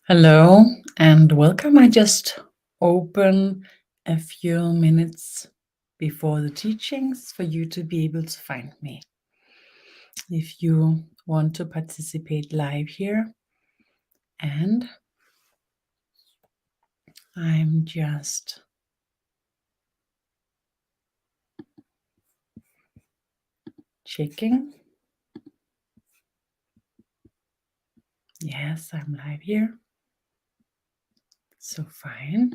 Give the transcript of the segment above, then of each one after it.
Hello and welcome. I just open a few minutes before the teachings for you to be able to find me. If you want to participate live here, and I'm just checking. Yes, I'm live here. So fine.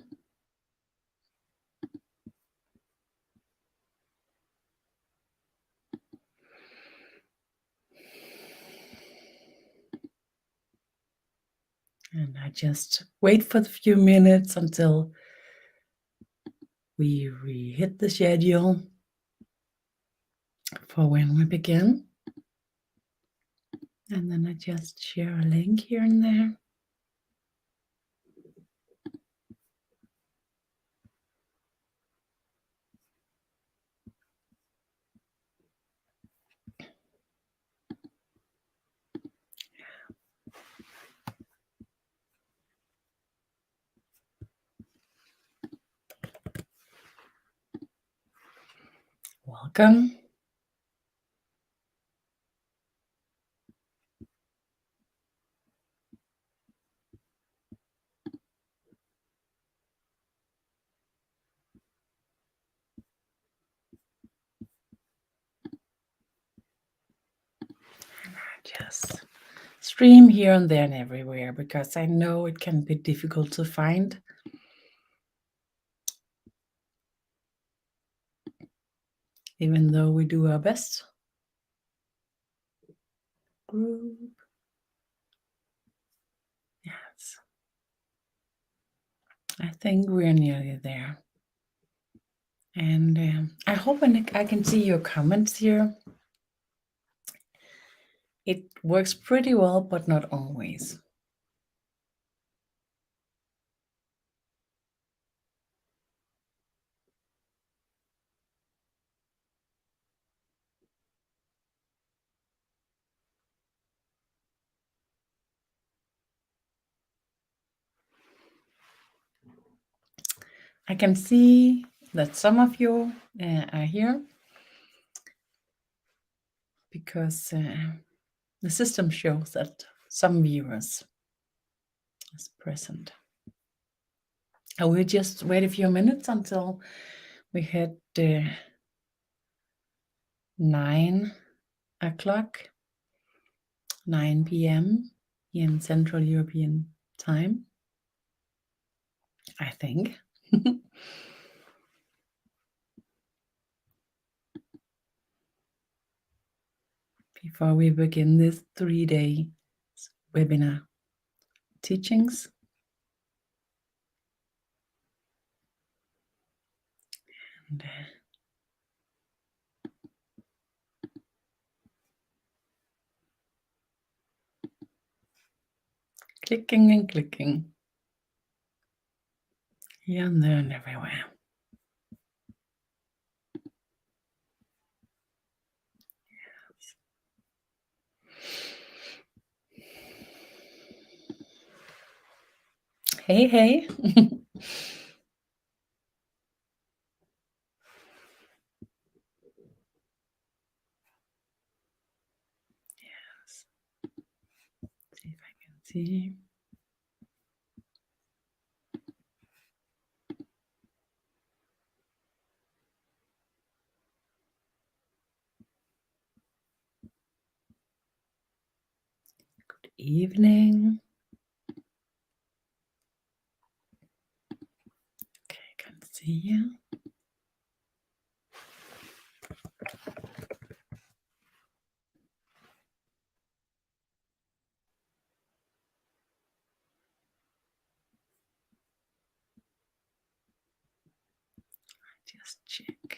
And I just wait for a few minutes until we hit the schedule for when we begin. And then I just share a link here and there. Welcome. Just stream here and there and everywhere because I know it can be difficult to find. Even though we do our best. Group. Yes. I think we're nearly there. And I hope I can see your comments here. It works pretty well, but not always. I can see that some of you are here because the system shows that some viewers is present. I will just wait a few minutes until we hit 9 o'clock, 9 p.m. in Central European time, I think. Before we begin this 3-day webinar teachings. And clicking and clicking here and there and everywhere. Hey, hey. Yes. See if I can see. Good evening. Okay, I can see you. Just check.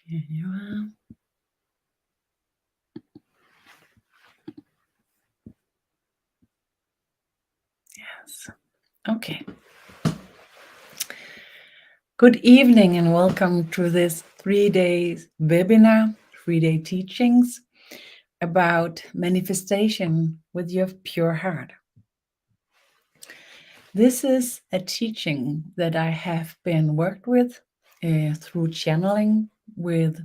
Here you are. Yes. Okay. Good evening and welcome to this 3-day webinar, 3-day teachings about manifestation with your pure heart. This is a teaching that I have been worked with through channeling with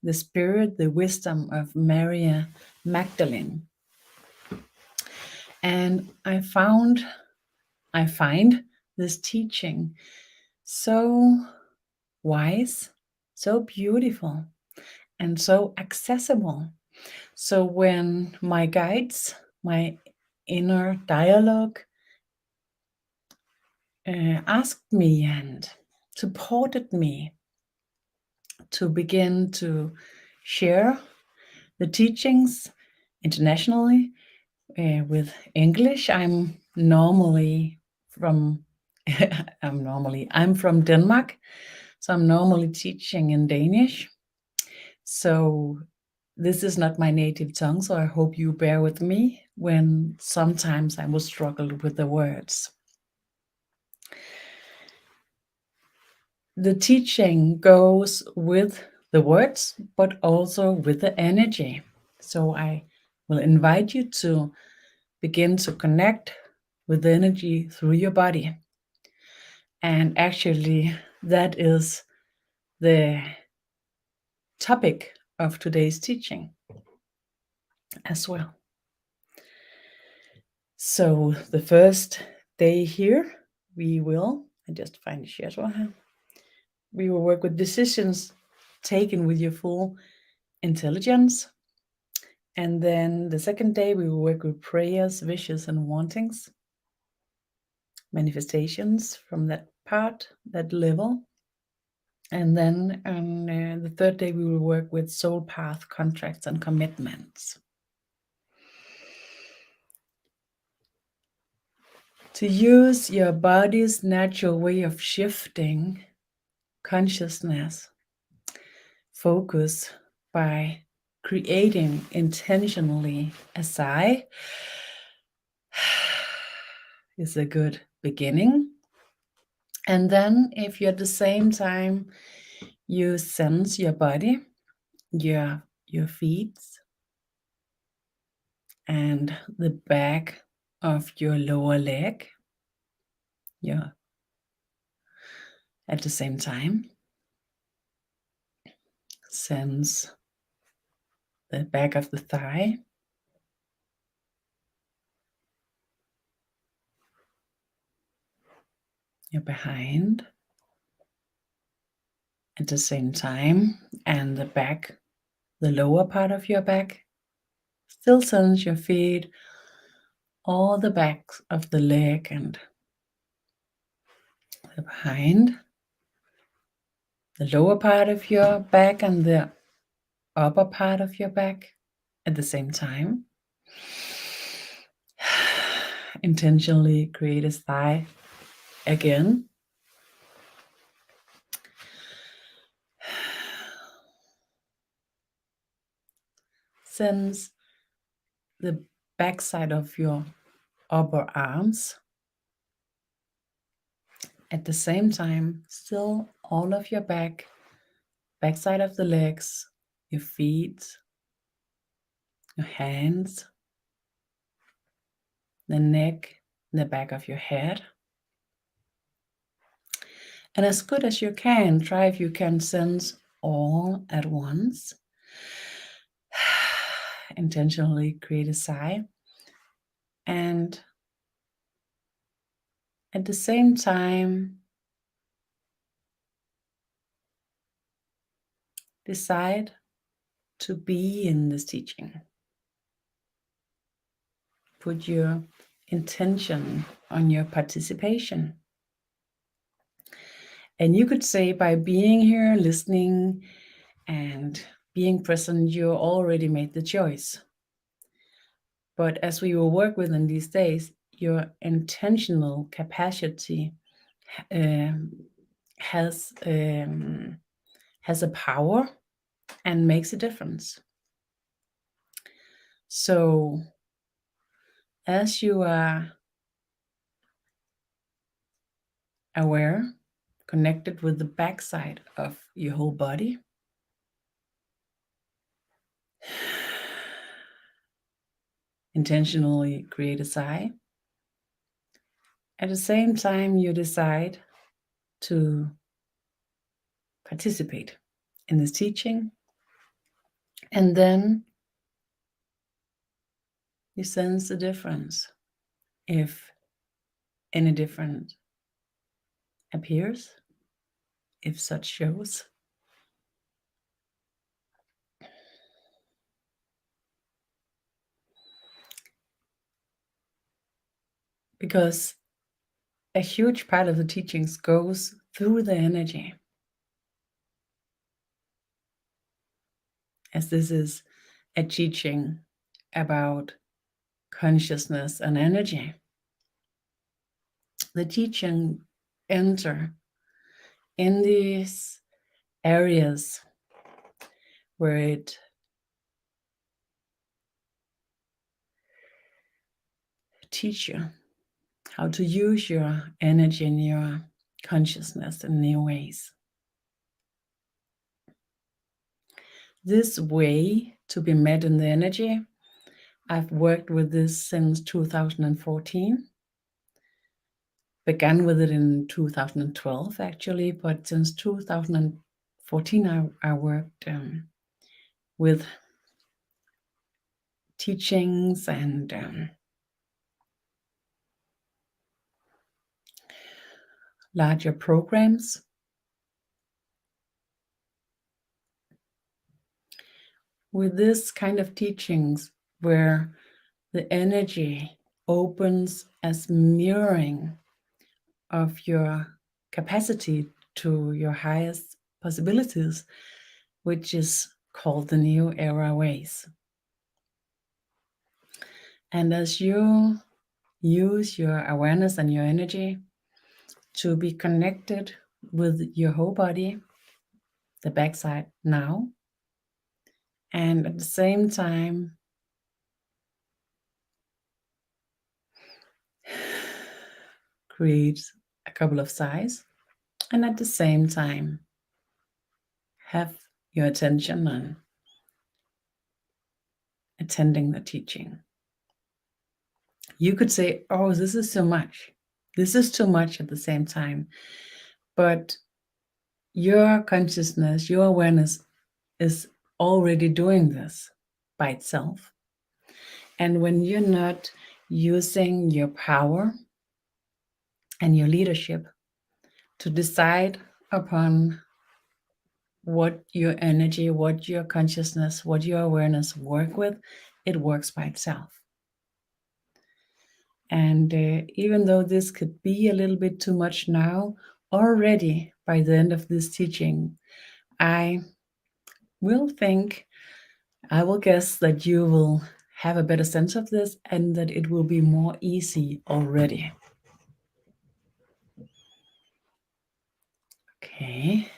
the spirit, the wisdom of Marianne Magdalene. And I find this teaching so wise, so beautiful, and so accessible. So when my guides, my inner dialogue, asked me and supported me to begin to share the teachings internationally with English, I'm from I'm from Denmark, so I'm normally teaching in Danish. So this is not my native tongue, so I hope you bear with me when sometimes I will struggle with the words. The teaching goes with the words, but also with the energy. So I will invite you to begin to connect with the energy through your body. And actually, that is the topic of today's teaching as well. So the first day here, I just find the share here. We will work with decisions taken with your full intelligence. And then the second day, we will work with prayers, wishes, and wantings, manifestations from that part, that level. And then on the third day, we will work with Soulpath contracts and commitments. To use your body's natural way of shifting consciousness, focus by creating intentionally a sigh is a good beginning. And then if you at the same time you sense your body, your feet and the back of your lower leg, at the same time sense the back of the thigh, your behind at the same time, and the back, the lower part of your back. Still sense your feet, all the back of the leg and the behind, the lower part of your back and the upper part of your back at the same time. Intentionally create a sigh again. Sense the backside of your upper arms. At the same time, still all of your backside of the legs, your feet, your hands, the neck, the back of your head. And as good as you can, try if you can sense all at once. Intentionally create a sigh. And at the same time, decide to be in this teaching. Put your intention on your participation. And you could say by being here, listening, and being present, you already made the choice. But as we will work with in these days, your intentional capacity has a power and makes a difference. So as you are aware, connected with the backside of your whole body. Intentionally create a sigh. At the same time, you decide to participate in this teaching, and then you sense the difference, if any different appears, if such shows. Because a huge part of the teachings goes through the energy, as this is a teaching about consciousness and energy. The teaching enter in these areas where it teach you how to use your energy and your consciousness in new ways. This way to be met in the energy, I've worked with this since 2014. Began with it in 2012 actually, but since 2014 I worked with teachings and larger programs. With this kind of teachings where the energy opens as mirroring of your capacity to your highest possibilities, which is called the New Era ways. And as you use your awareness and your energy to be connected with your whole body, the backside now, and at the same time create a couple of sighs, and at the same time have your attention on attending the teaching. You could say, oh, this is too much. This is too much at the same time. But your consciousness, your awareness is already doing this by itself. And when you're not using your power and your leadership to decide upon what your energy, what your consciousness, what your awareness work with, it works by itself. And even though this could be a little bit too much now, already by the end of this teaching, I will guess that you will have a better sense of this and that it will be more easy already. Okay,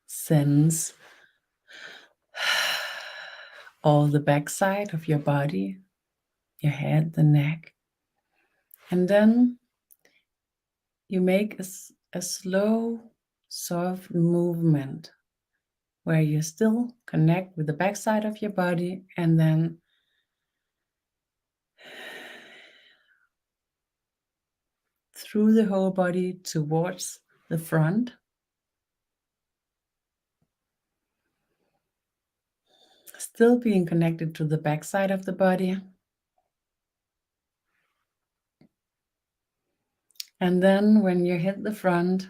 sense all the backside of your body, your head, the neck. And then you make a slow, soft movement where you still connect with the backside of your body, and then through the whole body towards the front. Still being connected to the backside of the body. And then when you hit the front,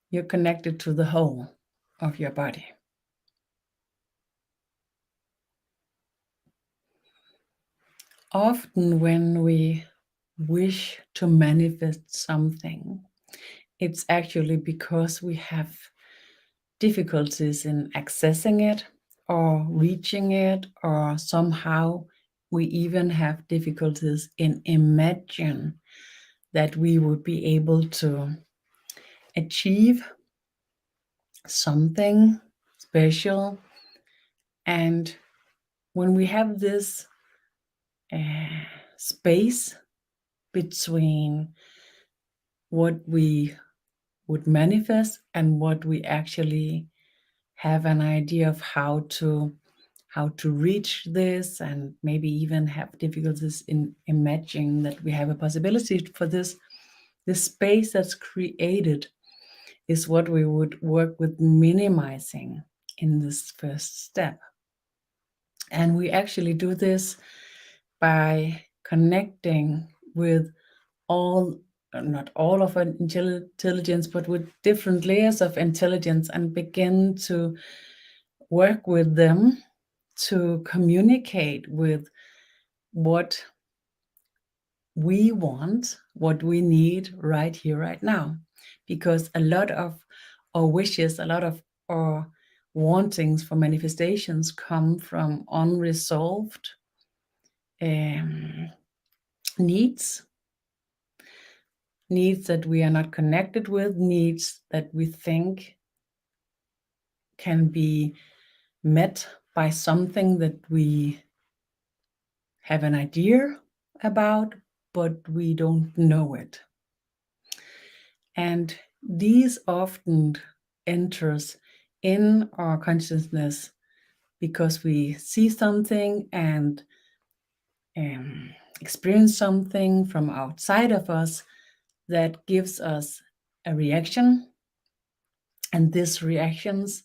you're connected to the whole of your body. Often when we wish to manifest something, it's actually because we have difficulties in accessing it or reaching it, or somehow we even have difficulties in imagine that we would be able to achieve something special. And when we have this space between what we would manifest and what we actually have an idea of how to reach this, and maybe even have difficulties in imagining that we have a possibility for this space that's created, is what we would work with minimizing in this first step. And we actually do this by connecting with not all of our intelligence, but with different layers of intelligence, and begin to work with them to communicate with what we want, what we need right here, right now. Because a lot of our wishes, a lot of our wantings for manifestations come from unresolved needs that we are not connected with, needs that we think can be met by something that we have an idea about, but we don't know it. And these often enters in our consciousness because we see something and experience something from outside of us that gives us a reaction, and this reactions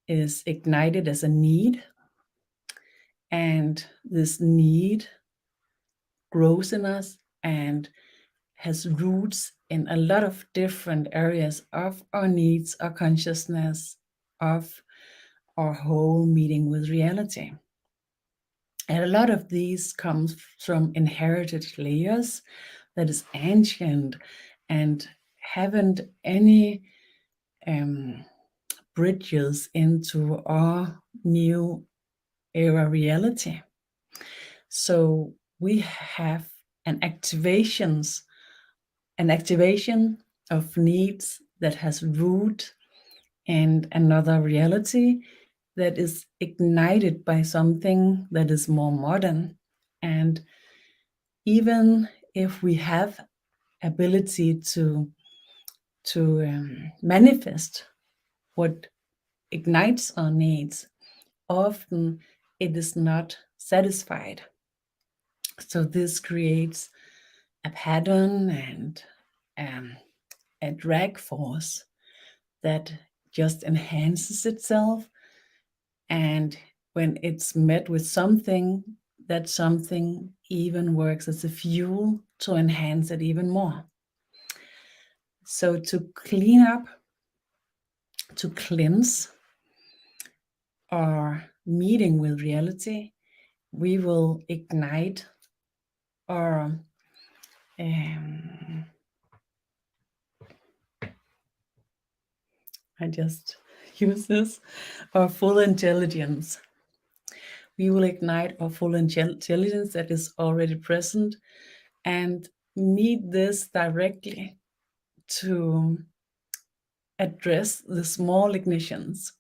is ignited as a need, and this need grows in us and has roots in a lot of different areas of our needs, our consciousness, of our whole meeting with reality. And a lot of these comes from inherited layers that is ancient and haven't any bridges into our new era reality. So we have an activation of needs that has root in another reality that is ignited by something that is more modern. And even if we have ability to manifest what ignites our needs, often it is not satisfied. So this creates a pattern and a drag force that just enhances itself. And when it's met with something, that something even works as a fuel to enhance it even more. So to clean up, to cleanse our meeting with reality, we will ignite our I just use this, our full intelligence. We will ignite our full intelligence that is already present and meet this directly to address the small ignitions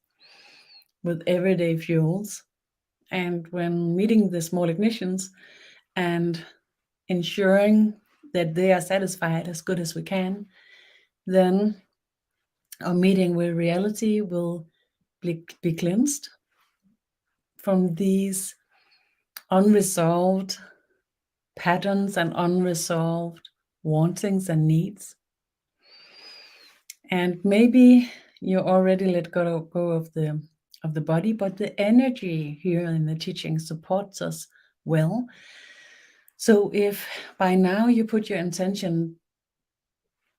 with everyday fuels. And when meeting the small ignitions and ensuring that they are satisfied as good as we can, then our meeting with reality will be cleansed from these unresolved patterns and unresolved wantings and needs. And maybe you already let go of the body, but the energy here in the teaching supports us well. So if by now you put your intention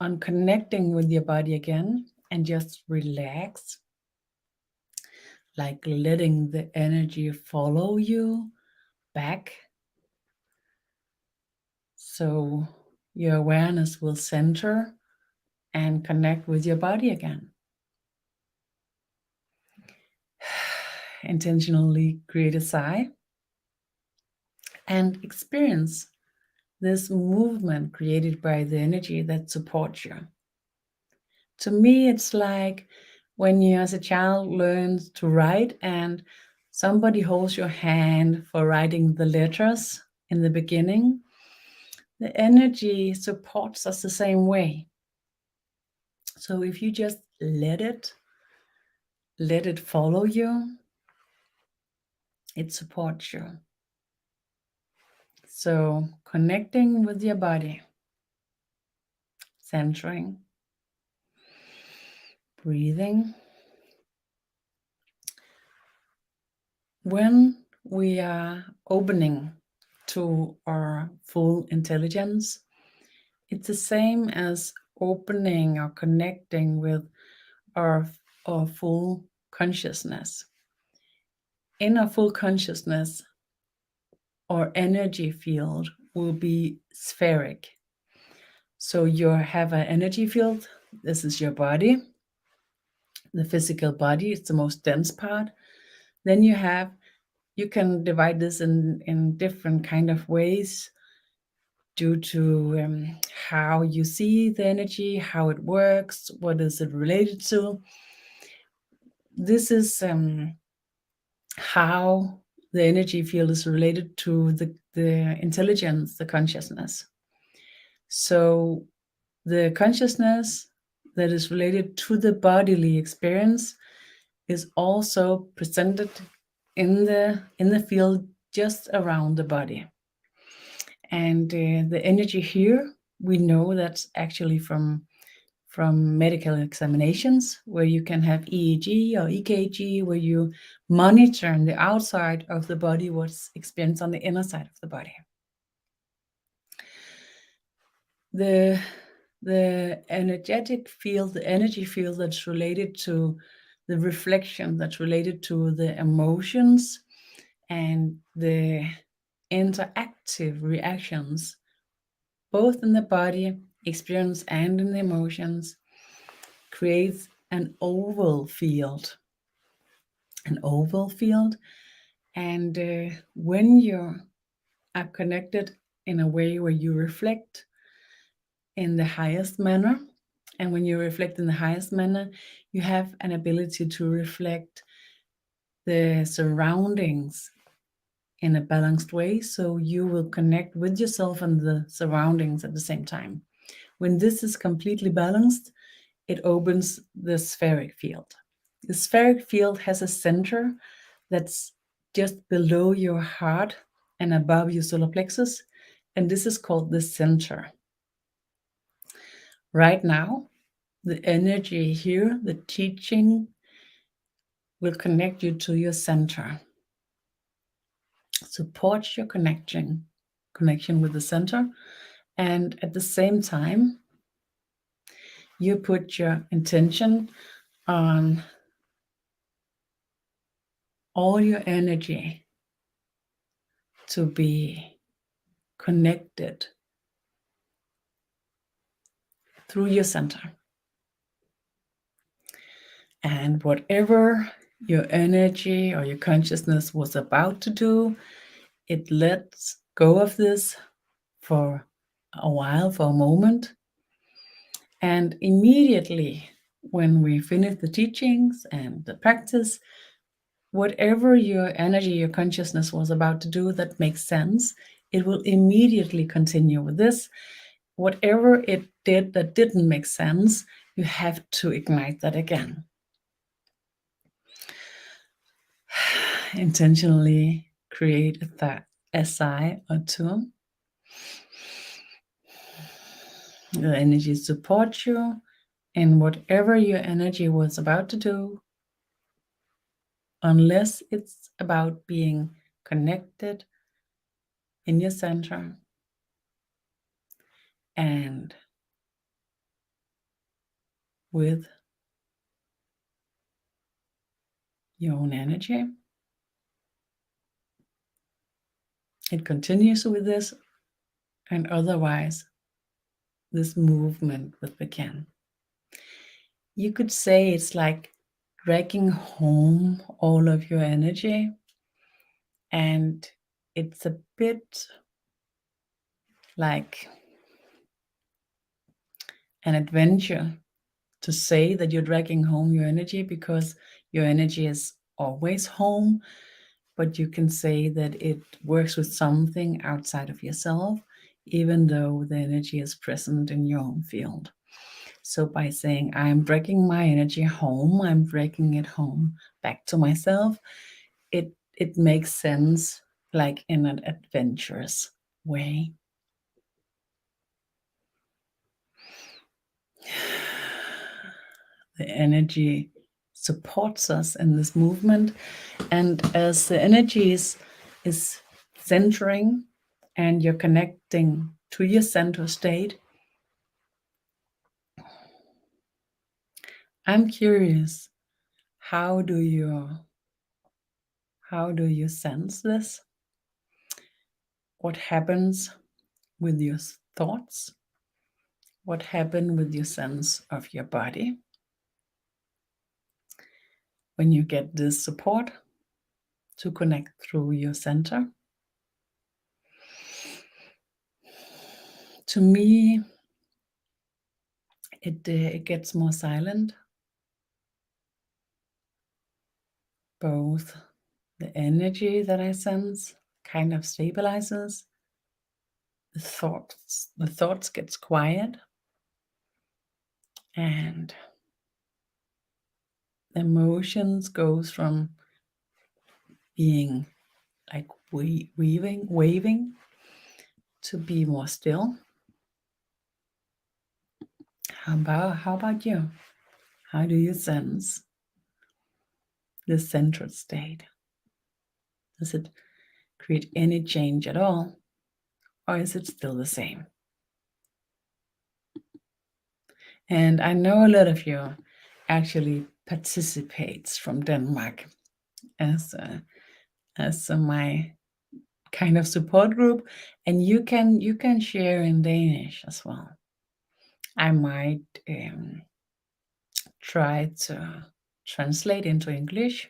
on connecting with your body again and just relax, like letting the energy follow you back, so your awareness will center and connect with your body again. Intentionally create a sigh and experience this movement created by the energy that supports you. To me, it's like when you as a child learns to write and somebody holds your hand for writing the letters in the beginning. The energy supports us the same way. So if you just let it follow you, it supports you. So connecting with your body, centering, breathing. When we are opening to our full intelligence, it's the same as opening or connecting with our full consciousness. In our full consciousness, our energy field will be spheric. So you have an energy field. This is your body, the physical body. It's the most dense part. Then you can divide this in different kind of ways due to how you see the energy, how it works, what is it related to. This is how the energy field is related to the intelligence, the consciousness. So the consciousness that is related to the bodily experience is also presented in the field just around the body. And the energy here, we know that's actually from medical examinations, where you can have EEG or EKG, where you monitor on the outside of the body what's experienced on the inner side of the body. The energetic field, the energy field that's related to the reflection, that's related to the emotions and the interactive reactions, both in the body experience and in the emotions, creates an oval field. An oval field. And when you are connected in a way where you reflect in the highest manner, and when you reflect in the highest manner, you have an ability to reflect the surroundings in a balanced way. So you will connect with yourself and the surroundings at the same time. When this is completely balanced, it opens the spheric field. The spheric field has a center that's just below your heart and above your solar plexus, and this is called the center. Right now, the energy here, the teaching, will connect you to your center. Support your connection with the center, and at the same time, you put your intention on all your energy to be connected through your center. And whatever your energy or your consciousness was about to do, it lets go of this for a while, for a moment. And immediately when we finish the teachings and the practice, whatever your energy, your consciousness was about to do that makes sense, it will immediately continue with this. Whatever it did that didn't make sense, you have to ignite that again. Intentionally create a sigh or two. The energy supports you in whatever your energy was about to do, unless it's about being connected in your center and with your own energy. It continues with this, and otherwise this movement will begin. You could say it's like dragging home all of your energy, and it's a bit like an adventure to say that you're dragging home your energy, because your energy is always home, but you can say that it works with something outside of yourself, even though the energy is present in your own field. So by saying, I'm dragging my energy home, I'm dragging it home back to myself, it makes sense, like in an adventurous way. The energy supports us in this movement, and as the energy is centering and you're connecting to your center state, I'm curious, how do you sense this? What happens with your thoughts? What happens with your sense of your body when you get this support to connect through your center? To me, it gets more silent. Both the energy that I sense kind of stabilizes. The thoughts gets quiet, and the emotions goes from being like waving to be more still. How about you? How do you sense the centered state? Does it create any change at all, or is it still the same? And I know a lot of you actually participates from Denmark as my kind of support group, and you can share in Danish as well. I might try to translate into English,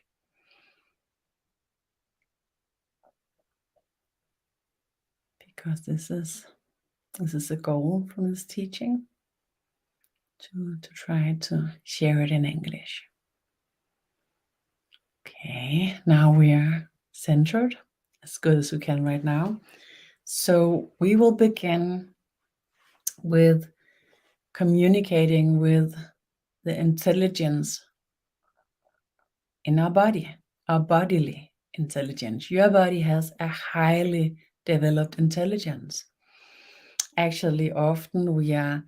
because this is a goal from this teaching, to try to share it in English. Okay, now we are centered as good as we can right now. So we will begin with communicating with the intelligence in our body, our bodily intelligence. Your body has a highly developed intelligence. Actually, often we are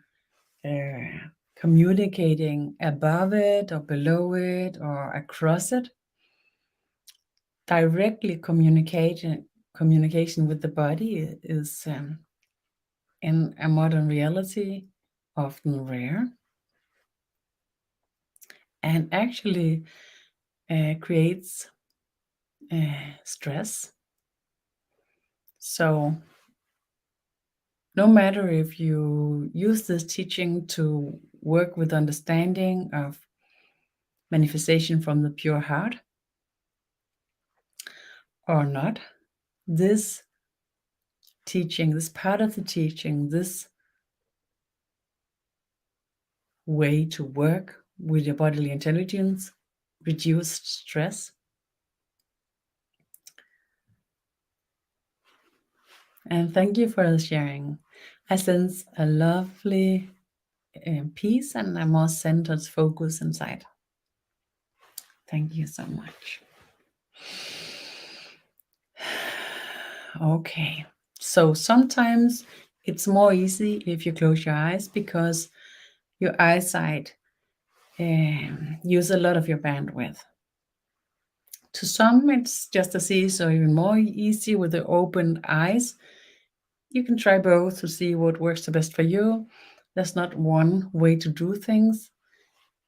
communicating above it or below it or across it. Directly communication with the body is in a modern reality often rare, and actually creates stress. So no matter if you use this teaching to work with understanding of manifestation from the pure heart or not, this teaching, this part of the teaching, this way to work with your bodily intelligence, reduce stress. And thank you for sharing. I sense a lovely peace and a more centered focus inside. Thank you so much. Okay, so sometimes it's more easy if you close your eyes, because your eyesight use a lot of your bandwidth. To some, it's just as easy or even more easy with the open eyes. You can try both to see what works the best for you. There's not one way to do things.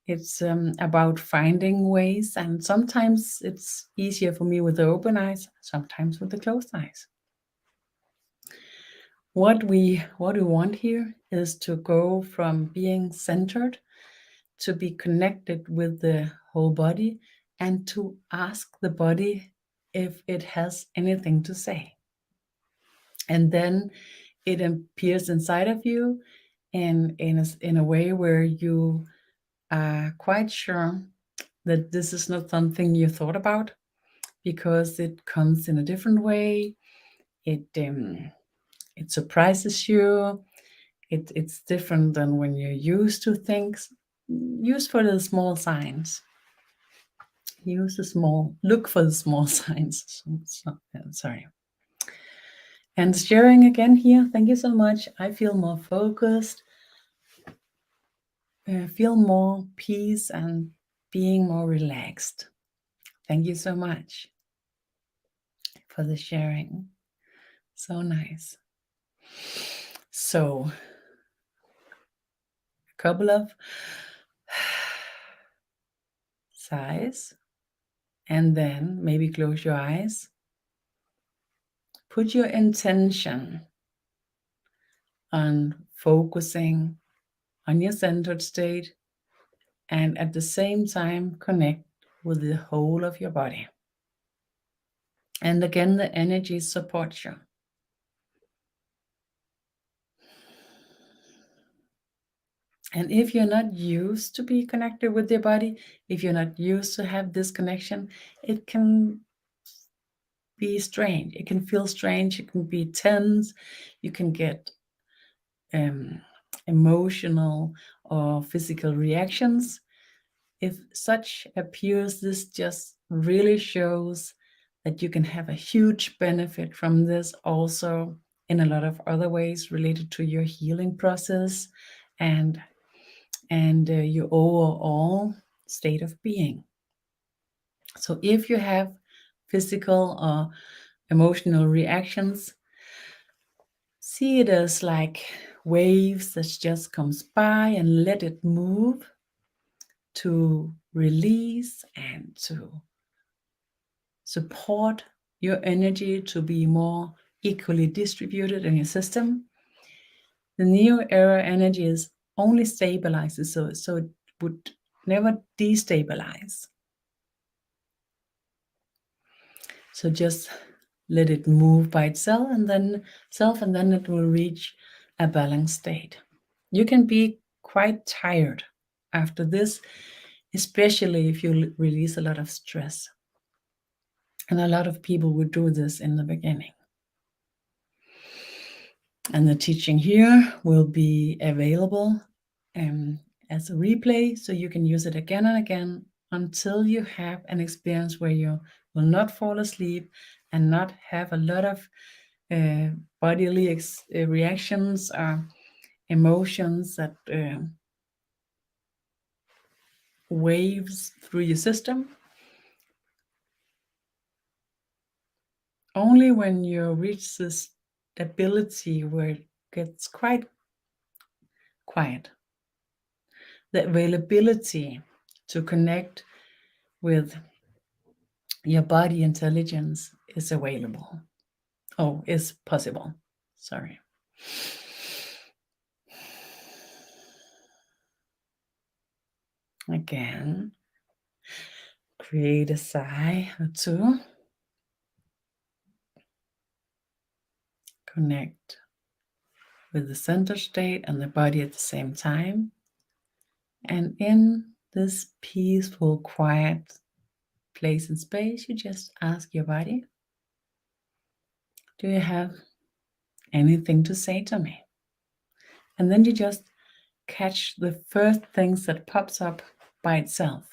It's about finding ways, and sometimes it's easier for me with the open eyes, sometimes with the closed eyes. What we want here is to go from being centered to be connected with the whole body, and to ask the body if it has anything to say. And then it appears inside of you in a way where you are quite sure that this is not something you thought about, because it comes in a different way. It surprises you. It's different than when you're used to things. Use for the small signs. Look for the small signs. Sorry. And sharing again here. Thank you so much. I feel more focused, feel more peace and being more relaxed. Thank you so much for the sharing. So nice. So, a couple of sighs, and then maybe close your eyes. Put your intention on focusing on your centered state, and at the same time connect with the whole of your body. And again, the energy supports you. And if you're not used to be connected with your body, if you're not used to have this connection, it can be strange. It can feel strange. It can be tense. You can get emotional or physical reactions. If such appears, this just really shows that you can have a huge benefit from this also in a lot of other ways related to your healing process and your overall state of being. So if you have physical or emotional reactions, see it as like waves that just comes by and let it move to release and to support your energy to be more equally distributed in your system. The new era energy is only stabilizes, so it would never destabilize. So just let it move by itself, and then it will reach a balanced state. You can be quite tired after this, especially if you release a lot of stress. And a lot of people would do this in the beginning. And the teaching here will be available as a replay, so you can use it again and again until you have an experience where you will not fall asleep and not have a lot of bodily reactions or emotions that waves through your system. Only when you reach this ability where it gets quite quiet, the availability to connect with your body intelligence is available. Oh, is possible. Sorry. Again, create a sigh or two. Connect with the center state and the body at the same time. And in this peaceful, quiet place and space, you just ask your body, do you have anything to say to me? And then you just catch the first things that pops up by itself.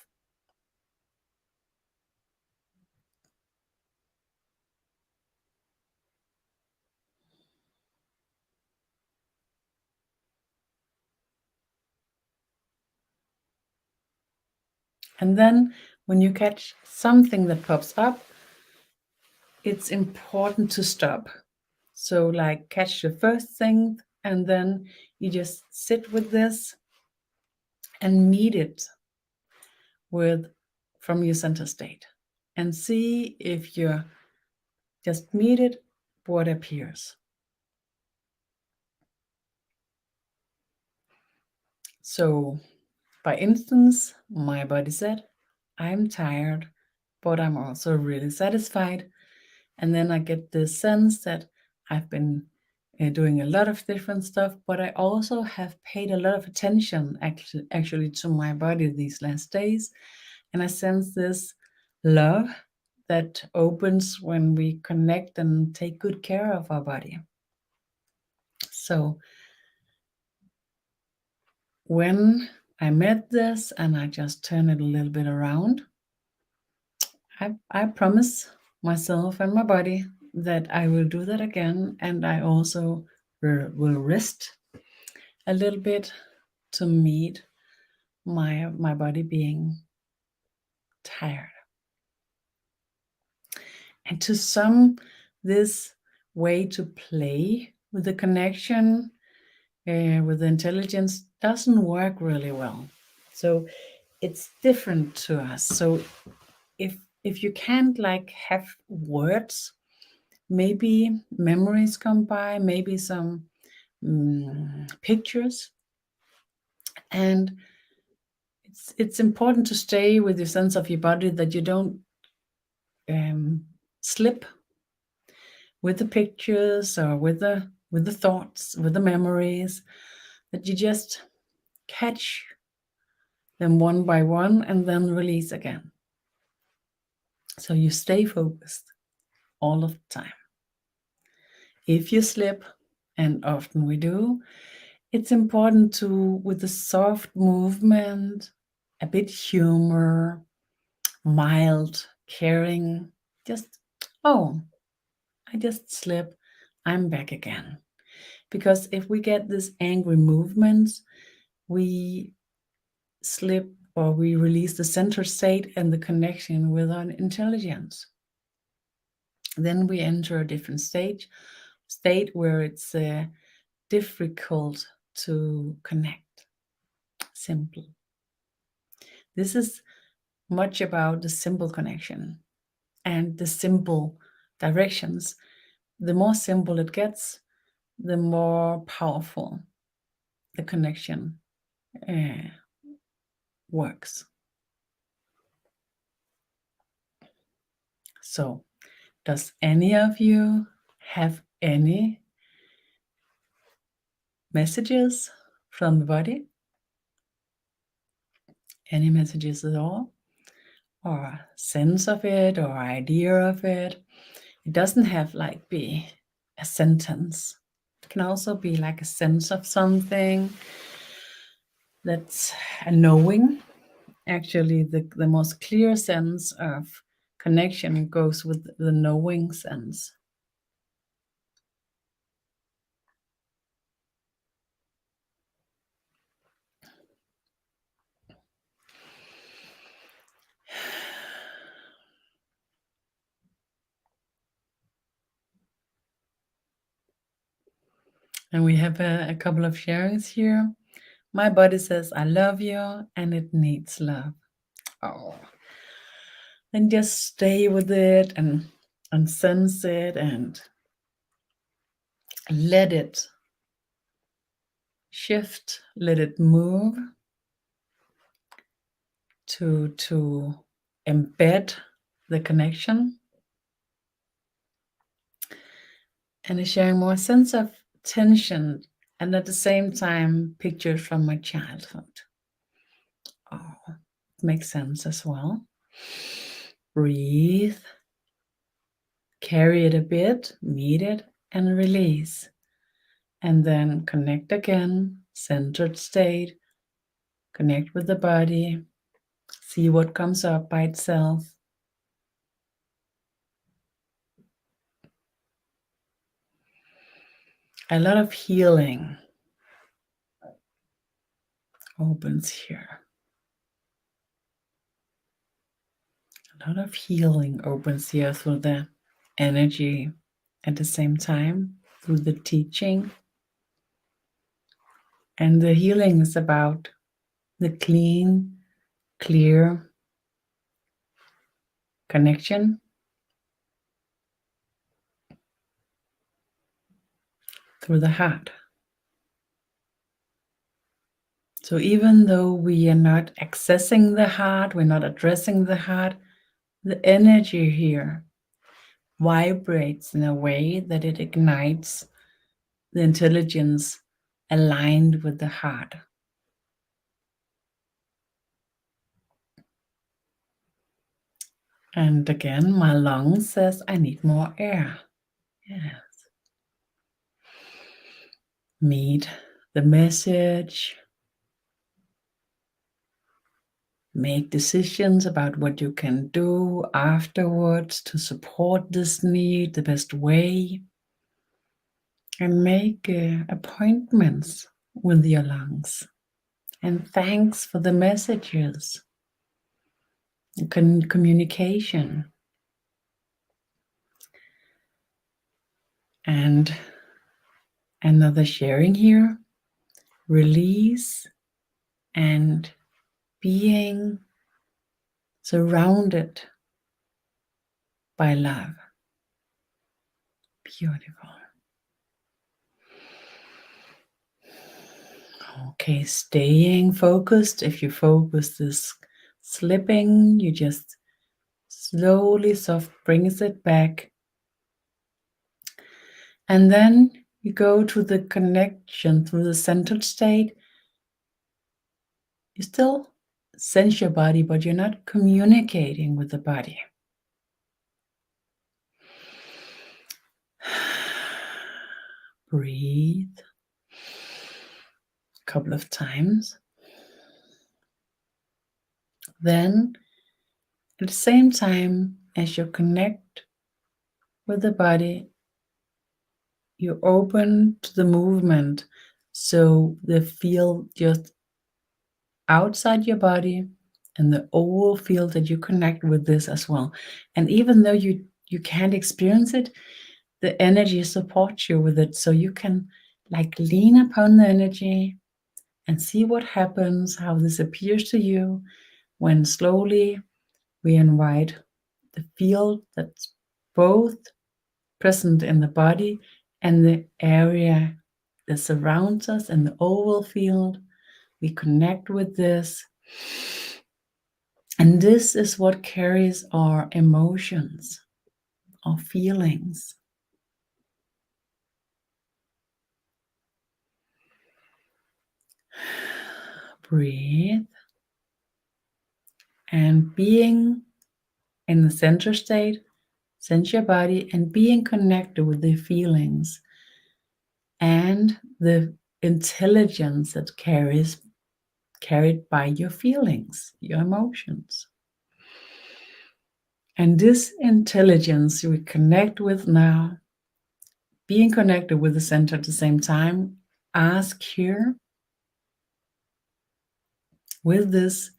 And then when you catch something that pops up, it's important to stop. So like catch the first thing, and then you just sit with this and meet it with from your center state and see if you just meet it, what appears. So by instance, my body said, I'm tired, but I'm also really satisfied. And then I get this sense that I've been doing a lot of different stuff, but I also have paid a lot of attention actually to my body these last days. And I sense this love that opens when we connect and take good care of our body. So when I met this and I just turn it a little bit around, I promise myself and my body that I will do that again, and I also will rest a little bit to meet my body being tired. And to some, this way to play with the connection with the intelligence doesn't work really well. So it's different to us. So if you can't like have words, maybe memories come by, maybe some pictures, and it's important to stay with the sense of your body, that you don't slip with the pictures or with the thoughts, with the memories, that you just catch them one by one and then release again. So you stay focused all of the time. If you slip, and often we do, it's important to, with the soft movement, a bit humor, mild, caring, just, oh, I just slip, I'm back again. Because if we get this angry movements, we slip, or we release the center state and the connection with our intelligence. Then we enter a different state where it's difficult to connect. Simple. This is much about the simple connection and the simple directions. The more simple it gets, the more powerful the connection works. So, does any of you have any messages from the body? Any messages at all? Or sense of it, or idea of it? It doesn't have like be a sentence. It can also be like a sense of something. That's a knowing. Actually, the most clear sense of connection goes with the knowing sense. And we have a couple of sharings here. My body says, I love you, and it needs love. Oh. Then just stay with it and sense it and let it shift, let it move to embed the connection. And is sharing more sense of tension, and at the same time pictures from my childhood. Oh, it makes sense as well. Breathe, carry it a bit, meet it, and release. And then connect again, centered state, connect with the body, see what comes up by itself. A lot of healing opens here. A lot of healing opens here through the energy, at the same time through the teaching. And the healing is about the clean, clear connection through the heart. So even though we are not accessing the heart, we're not addressing the heart, the energy here vibrates in a way that it ignites the intelligence aligned with the heart. And again, my lung says, I need more air. Yes. Meet the message make decisions about what you can do afterwards to support this need the best way, and make appointments with your lungs. And thanks for the messages, communication. And another sharing here, release and being surrounded by love. Beautiful. Okay, staying focused. If your focus is slipping, you just slowly soft brings it back. And then you go to the connection through the centered state. You still sense your body, but you're not communicating with the body. Breathe a couple of times. Then, at the same time as you connect with the body, you open to the movement, so the field just outside your body and the whole field that you connect with this as well. And even though you can't experience it, the energy supports you with it, so you can like lean upon the energy and see what happens, how this appears to you when slowly we invite the field that's both present in the body and the area that surrounds us in the oval field. We connect with this. And this is what carries our emotions, our feelings. Breathe. And being in the center state, sense your body and being connected with the feelings and the intelligence that carried by your feelings, your emotions. And this intelligence we connect with now, being connected with the center at the same time, ask here with this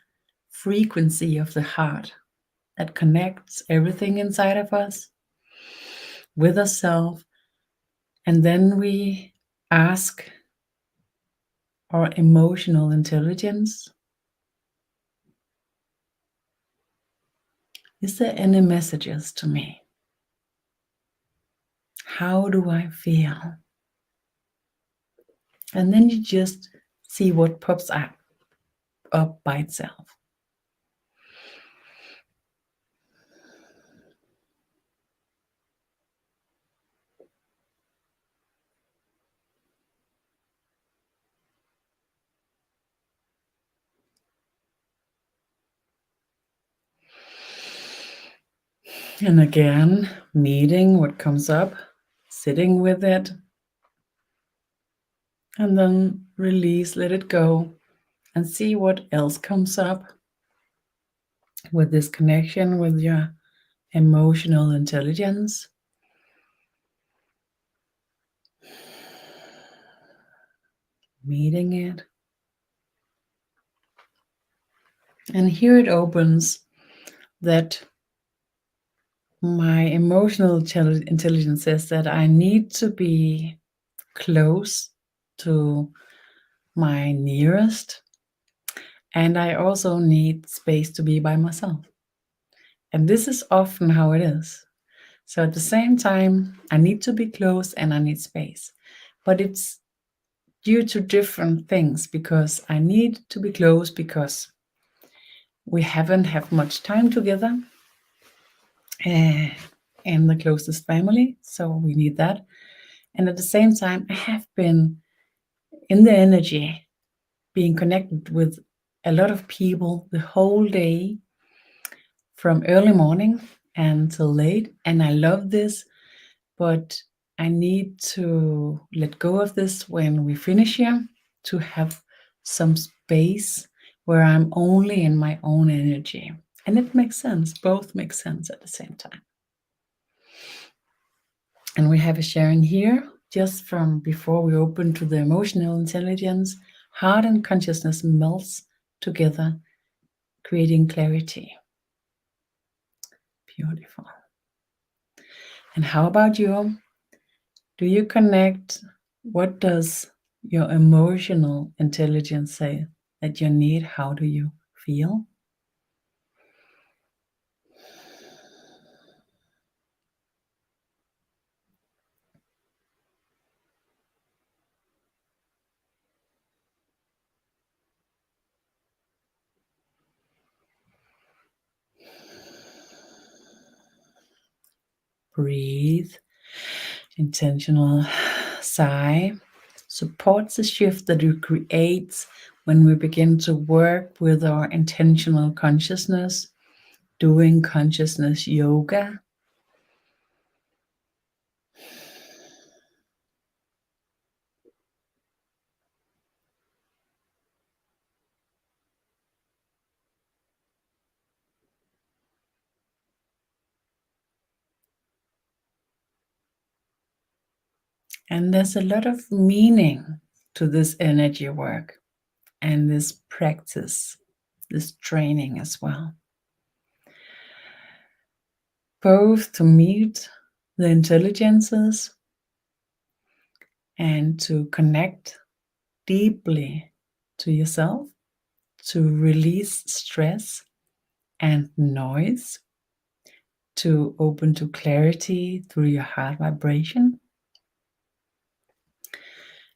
frequency of the heart that connects everything inside of us with ourselves. And then we ask our emotional intelligence, is there any messages to me? How do I feel? And then you just see what pops up by itself. And again, meeting what comes up, sitting with it, and then release, let it go, and see what else comes up with this connection with your emotional intelligence. Meeting it. And here it opens that my emotional intelligence says that I need to be close to my nearest, and I also need space to be by myself. And this is often how it is. So at the same time, I need to be close and I need space. But it's due to different things, because I need to be close because we haven't had much time together in the closest family, so we need that. And at the same time, I have been in the energy, being connected with a lot of people the whole day, from early morning until late, and I love this, but I need to let go of this when we finish here, to have some space where I'm only in my own energy. And it makes sense. Both make sense at the same time. And we have a sharing here just from before we open to the emotional intelligence. Heart and consciousness melts together, creating clarity. Beautiful. And how about you? Do you connect? What does your emotional intelligence say that you need? How do you feel? Breathe. Intentional sigh supports the shift that it creates when we begin to work with our intentional consciousness, doing consciousness yoga. And there's a lot of meaning to this energy work and this practice, this training as well. Both to meet the intelligences and to connect deeply to yourself, to release stress and noise, to open to clarity through your heart vibration,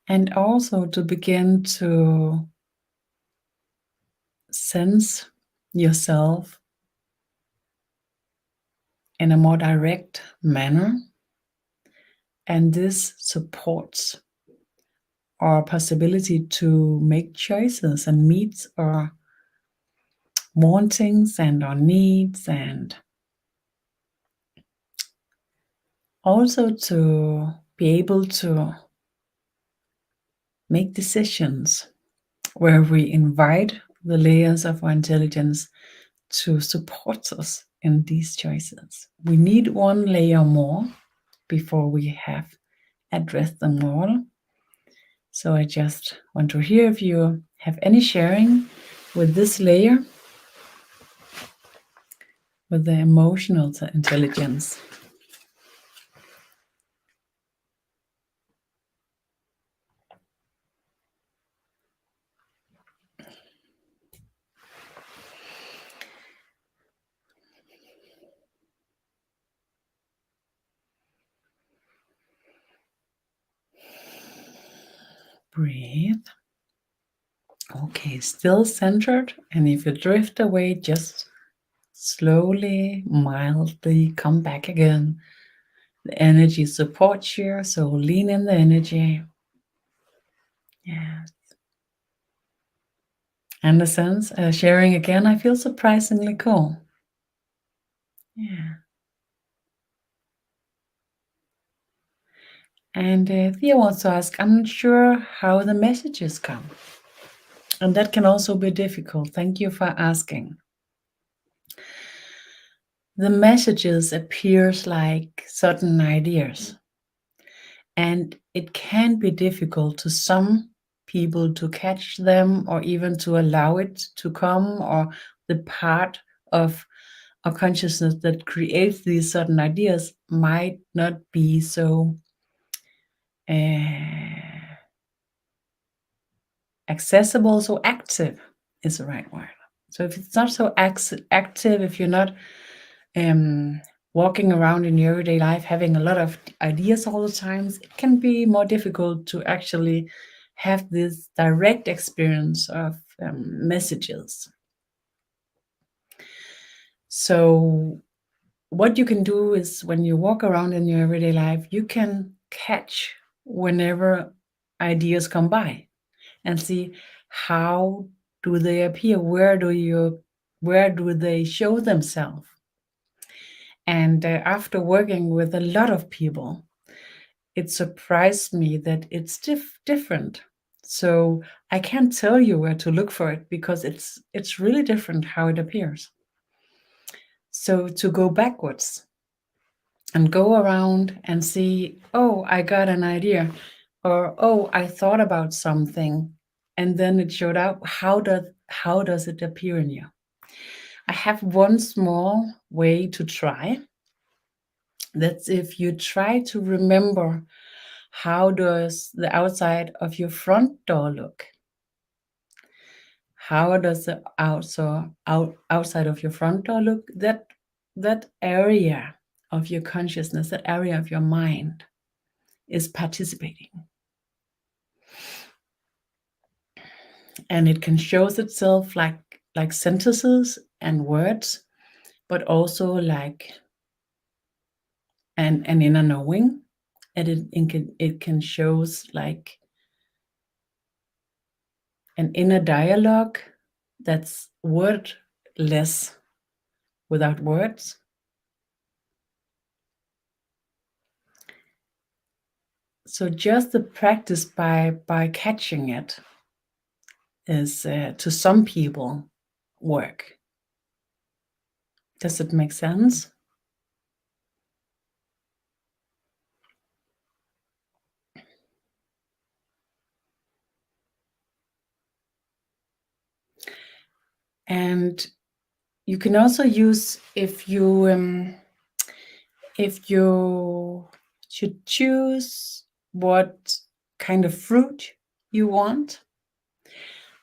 and also to begin to sense yourself in a more direct manner. And this supports our possibility to make choices and meet our wantings and our needs, and also to be able to make decisions where we invite the layers of our intelligence to support us in these choices. We need one layer more before we have addressed them all. So I just want to hear if you have any sharing with this layer, with the emotional intelligence. Breathe. Okay, still centered. And if you drift away, just slowly, mildly come back again. The energy supports you, so lean in the energy. Yes. And the sense, sharing again, I feel surprisingly cool. Yeah. And Thea wants to ask, I'm not sure how the messages come. And that can also be difficult. Thank you for asking. The messages appears like certain ideas. And it can be difficult to some people to catch them or even to allow it to come, or the part of a consciousness that creates these certain ideas might not be so accessible, so active is the right word. So if it's not so active, if you're not walking around in your everyday life having a lot of ideas all the time, it can be more difficult to actually have this direct experience of messages. So what you can do is, when you walk around in your everyday life, you can catch whenever ideas come by and see how do they appear, where do they show themselves. And after working with a lot of people, it surprised me that it's different So I can't tell you where to look for it because it's really different how it appears. So to go backwards and go around and see, oh, I got an idea, or oh, I thought about something, and then it showed up. How does it appear in you? I have one small way to try. That's if you try to remember, how does the outside of your front door look? How does the outside of your front door look? That area of your consciousness, that area of your mind is participating. And it can show itself like sentences and words, but also like an inner knowing. And it can show like an inner dialogue that's wordless, without words. So just the practice by catching it is to some people work. Does it make sense? And you can also use, if you should choose what kind of fruit you want,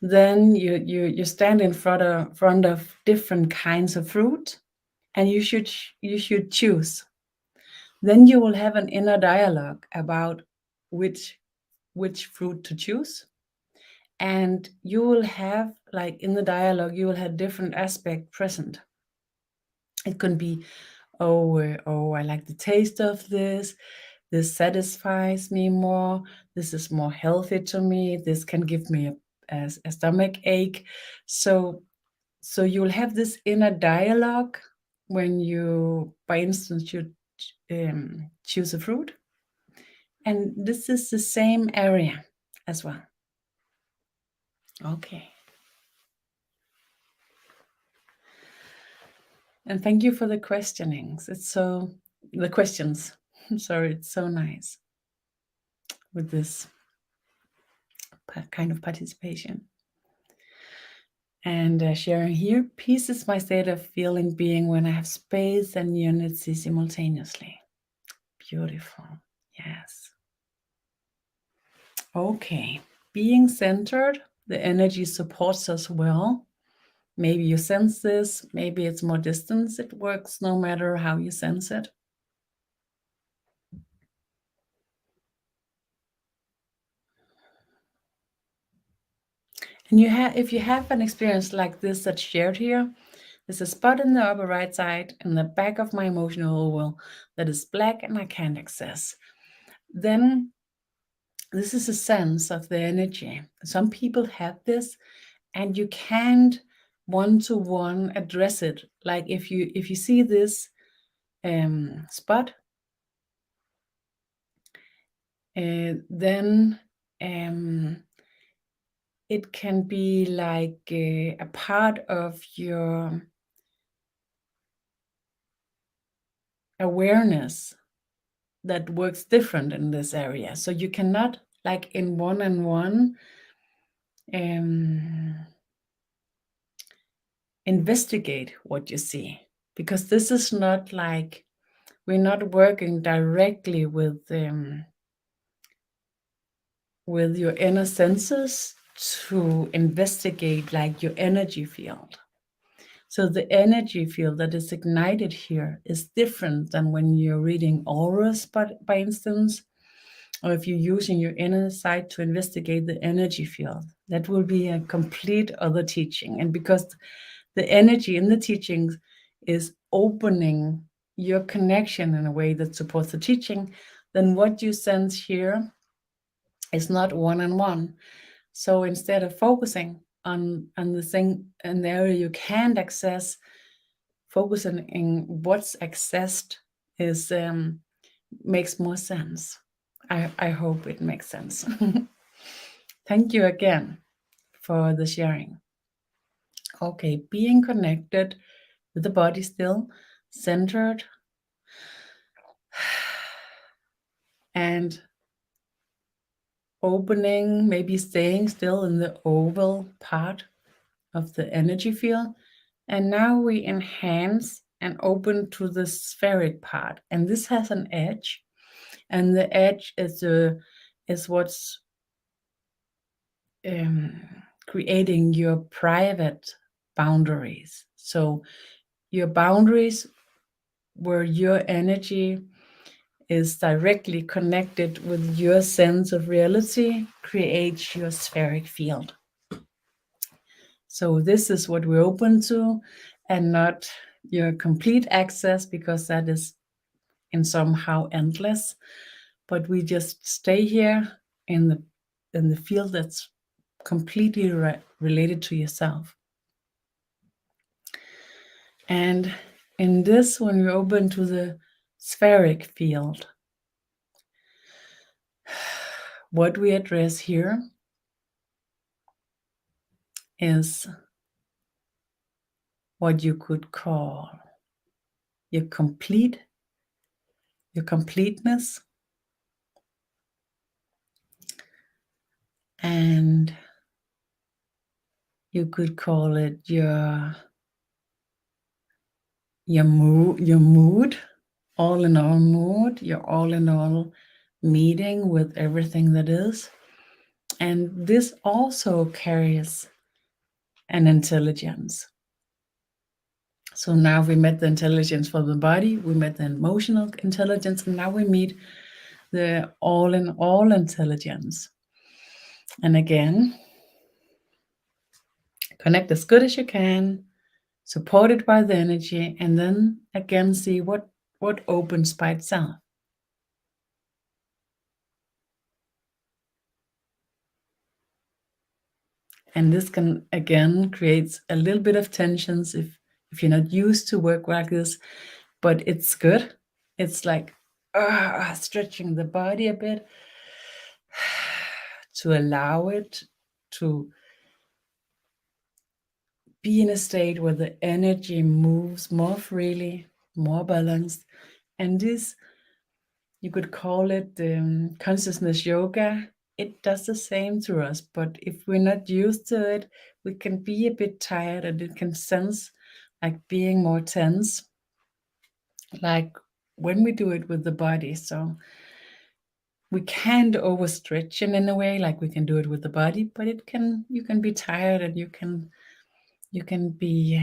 then you stand in front of different kinds of fruit, and you should choose. Then you will have an inner dialogue about which fruit to choose, and you will have, like in the dialogue, you will have different aspects present. It can be, oh, I like the taste of this. This satisfies me more. This is more healthy to me. This can give me a stomach ache. So you'll have this inner dialogue when you, by instance, you choose a fruit. And this is the same area as well. Okay. And thank you for the questionings. The questions. Sorry, it's so nice with this kind of participation. And sharing here, peace is my state of feeling, being when I have space and unity simultaneously. Beautiful. Yes. Okay. Being centered, the energy supports us well. Maybe you sense this, maybe it's more distance. It works no matter how you sense it. And if you have an experience like this that's shared here, there's a spot in the upper right side in the back of my emotional oval that is black and I can't access. Then this is a sense of the energy. Some people have this, and you can't one-to-one address it. Like if you see this spot, then it can be like a part of your awareness that works different in this area. So you cannot, like in one-on-one, investigate what you see, because this is not like, we're not working directly with your inner senses to investigate like your energy field. So the energy field that is ignited here is different than when you're reading auras, by instance, or if you're using your inner sight to investigate the energy field. That will be a complete other teaching. And because the energy in the teachings is opening your connection in a way that supports the teaching, then what you sense here is not one-on-one. So instead of focusing on the thing in the area you can't access, focusing in what's accessed is makes more sense. I hope it makes sense. Thank you again for the sharing. Okay, being connected with the body still, centered, and opening, maybe staying still in the oval part of the energy field. And now we enhance and open to the spheric part. And this has an edge. And the edge is what's creating your private boundaries. So your boundaries where your energy is directly connected with your sense of reality creates your spheric field. So this is what we're open to, and not your complete access, because that is in somehow endless. But we just stay here in the field that's completely related to yourself. And in this, when we open to the spheric field, what we address here is what you could call your completeness, and you could call it your mood, all in all mood, your all in all meeting with everything that is. And this also carries an intelligence. So now we met the intelligence for the body, we met the emotional intelligence, and now we meet the all in all intelligence. And again, connect as good as you can, supported by the energy, and then again see what opens by itself. And this can again creates a little bit of tensions if you're not used to work like this, but it's good. It's like stretching the body a bit to allow it to be in a state where the energy moves more freely, more balanced. And this, you could call it consciousness yoga. It does the same to us, but if we're not used to it, we can be a bit tired, and it can sense like being more tense, like when we do it with the body. So we can't overstretch it in a way like we can do it with the body, but you can be tired, and you can be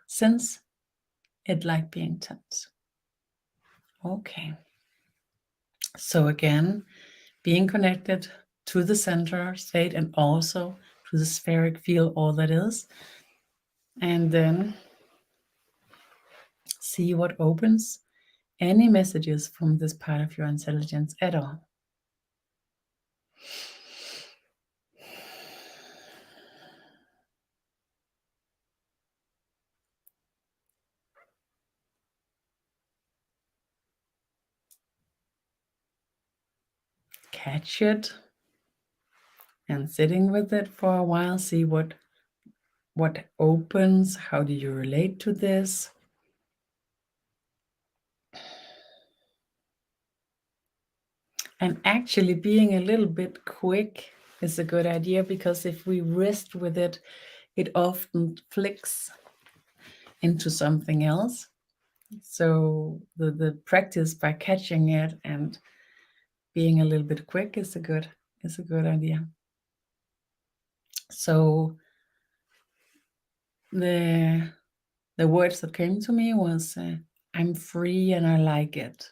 sense it like being tense. Okay. So again, being connected to the center state and also to the spheric field, all that is. And then see what opens any messages from this part of your intelligence at all. Catch it and sitting with it for a while, see what opens, how do you relate to this? And actually being a little bit quick is a good idea, because if we rest with it, it often flicks into something else. So the practice by catching it and being a little bit quick is a good idea. So the words that came to me was I'm free and I like it.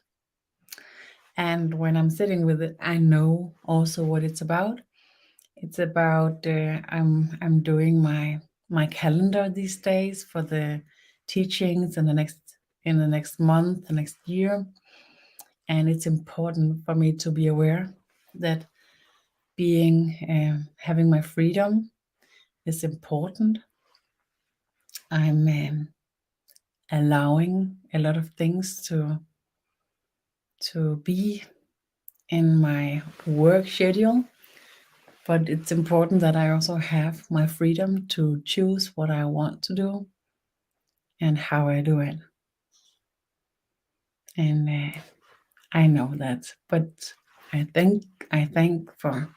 And when I'm sitting with it, I know also what it's about. It's about I'm doing my calendar these days for the teachings in the next month, the next year. And it's important for me to be aware that having my freedom is important. I'm allowing a lot of things to be in my work schedule, But it's important that I also have my freedom to choose what I want to do and how I do it. And I know that, but I thank for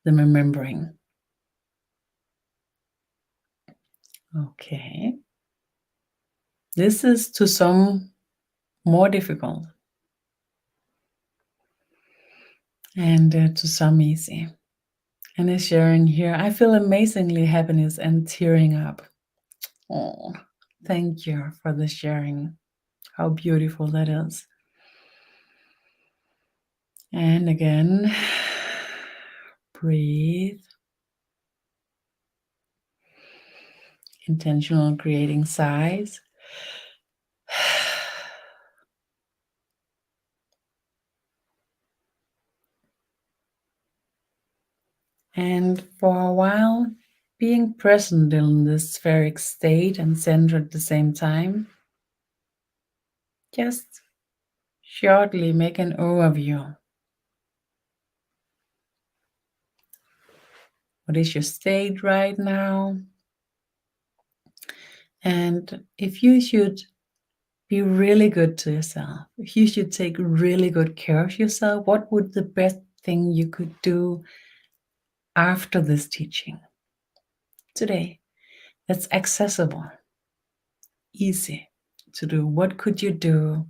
the remembering. Okay. This is to some more difficult and to some easy. And is sharing here, I feel amazingly happiness and tearing up. Oh, thank you for the sharing. How beautiful that is. And again, breathe. Intentional creating sighs. And for a while, being present in this spheric state and center at the same time, just shortly make an overview. What is your state right now? And if you should be really good to yourself, if you should take really good care of yourself, what would the best thing you could do after this teaching today that's accessible, easy to do? What could you do?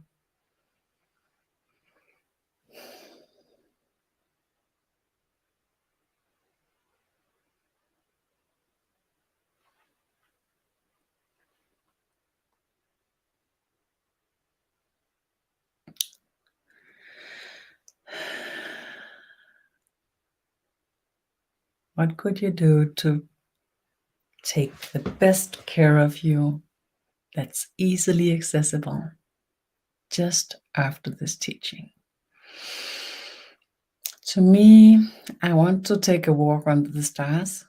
What could you do to take the best care of you that's easily accessible just after this teaching? To me, I want to take a walk under the stars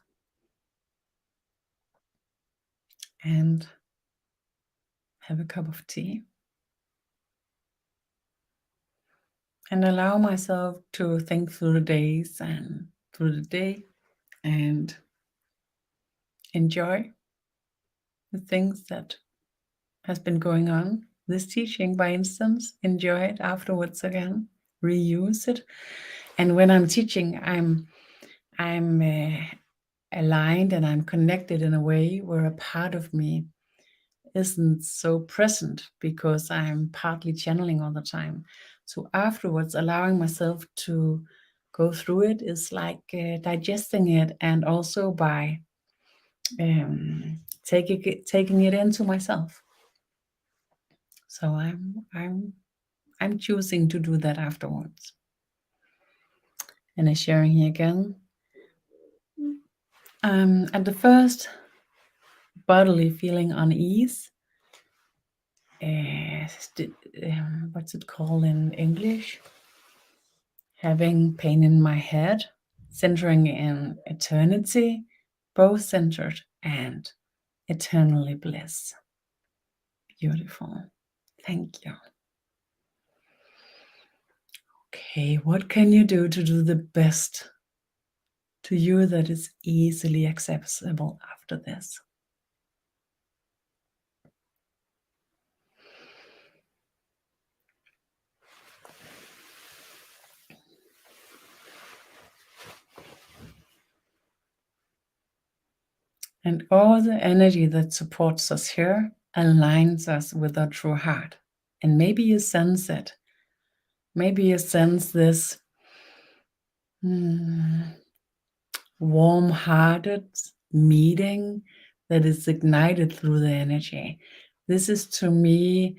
and have a cup of tea and allow myself to think through the days and through the day and enjoy the things that has been going on. This teaching, by instance, enjoy it afterwards again, reuse it. And when I'm teaching, I'm aligned and I'm connected in a way where a part of me isn't so present because I'm partly channeling all the time. So afterwards, allowing myself to go through it is like digesting it, and also by taking it into myself. So I'm choosing to do that afterwards. And I'm sharing here again. At the first bodily feeling unease, what's it called in English? Having pain in my head, centering in eternity, both centered and eternally bliss. Beautiful. Thank you. Okay, what can you do to do the best to you that is easily accessible after this? And all the energy that supports us here aligns us with our true heart. And maybe you sense it. Maybe you sense this warm-hearted meeting that is ignited through the energy. This is, to me,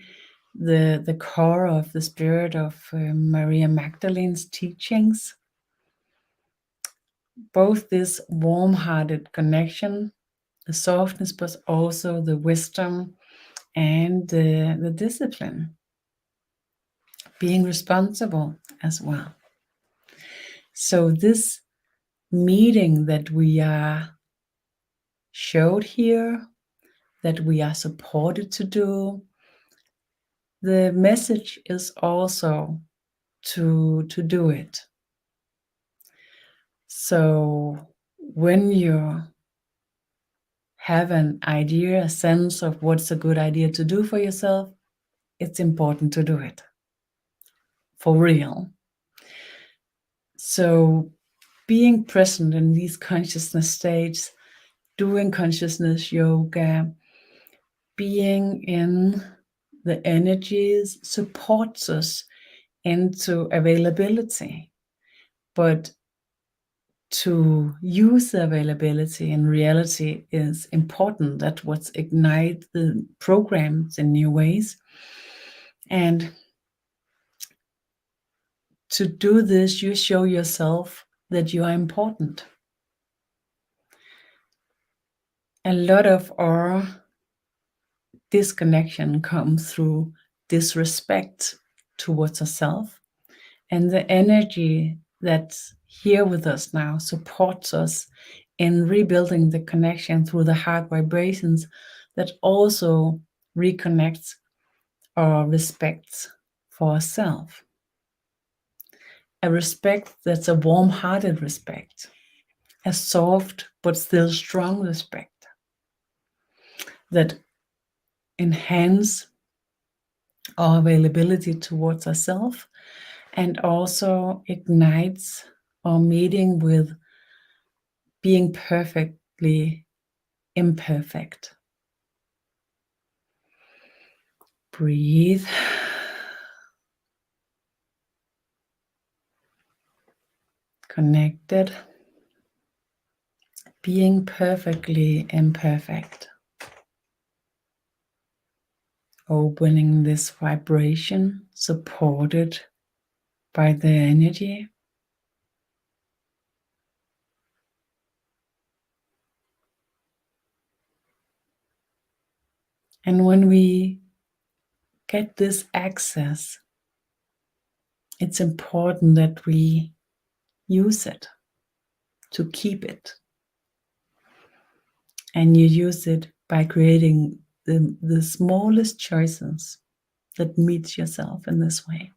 the core of the spirit of Maria Magdalene's teachings. Both this warm-hearted connection, the softness, but also the wisdom and the discipline, being responsible as well. So this meeting that we are showed here, that we are supported to do, the message is also to do it. So when you have an idea, a sense of what's a good idea to do for yourself, it's important to do it for real. So being present in these consciousness states, doing consciousness yoga, being in the energies supports us into availability. But to use the availability in reality is important. That's what ignites the programs in new ways. And to do this, you show yourself that you are important. A lot of our disconnection comes through disrespect towards ourselves, and the energy that's here with us now supports us in rebuilding the connection through the heart vibrations that also reconnects our respect for ourselves. A respect that's a warm-hearted respect, a soft but still strong respect that enhance our availability towards ourselves and also ignites our meeting with being perfectly imperfect. Breathe. Connected. Being perfectly imperfect. Opening this vibration supported by the energy. And when we get this access, it's important that we use it, to keep it. And you use it by creating the smallest choices that meets yourself in this way.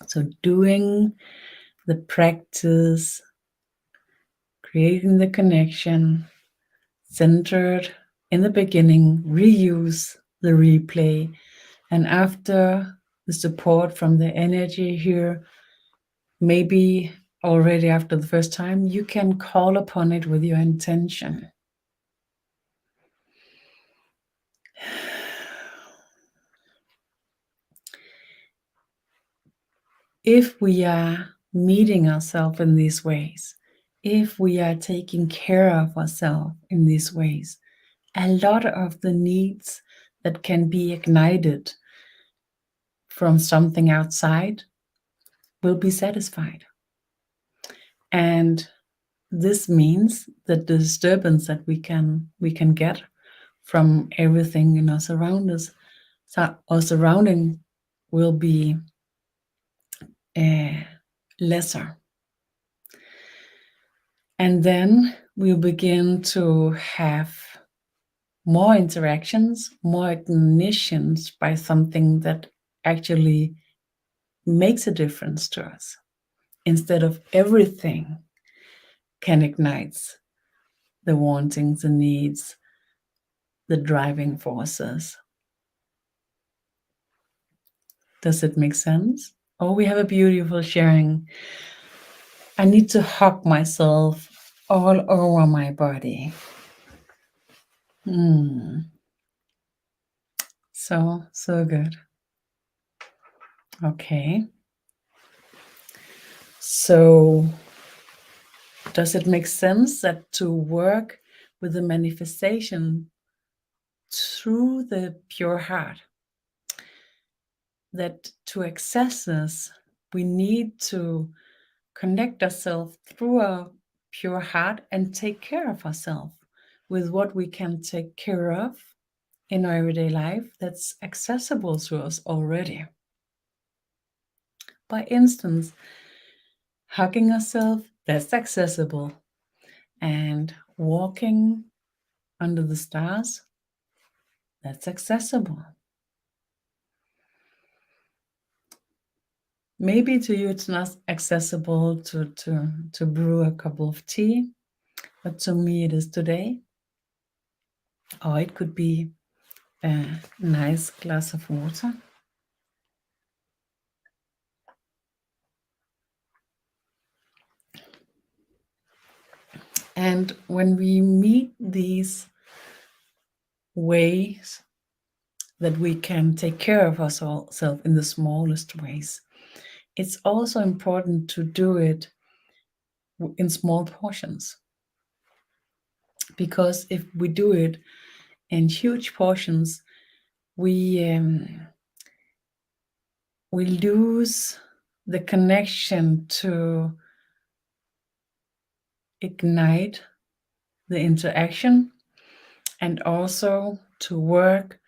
So doing the practice, creating the connection, centered in the beginning, reuse the replay, and after the support from the energy here, maybe already after the first time, you can call upon it with your intention. If we are meeting ourselves in these ways, if we are taking care of ourselves in these ways, a lot of the needs that can be ignited from something outside will be satisfied. And this means that the disturbance that we can get from everything in our surroundings, our surrounding will be lesser. And then we'll begin to have more interactions, more ignitions by something that actually makes a difference to us, instead of everything can ignite the wantings, the needs, the driving forces. Does it make sense? Oh, we have a beautiful sharing. I need to hug myself all over my body. So good. Okay. So does it make sense that to work with the manifestation through the pure heart, that to access this, we need to connect ourselves through our pure heart and take care of ourselves with what we can take care of in our everyday life that's accessible to us already. By instance, hugging ourselves, that's accessible. And walking under the stars, that's accessible. Maybe to you it's not accessible to brew a cup of tea, but to me it is today. Or it could be a nice glass of water. And when we meet these ways that we can take care of ourselves in the smallest ways, it's also important to do it in small portions. Because if we do it in huge portions, we lose the connection to ignite the interaction and also to work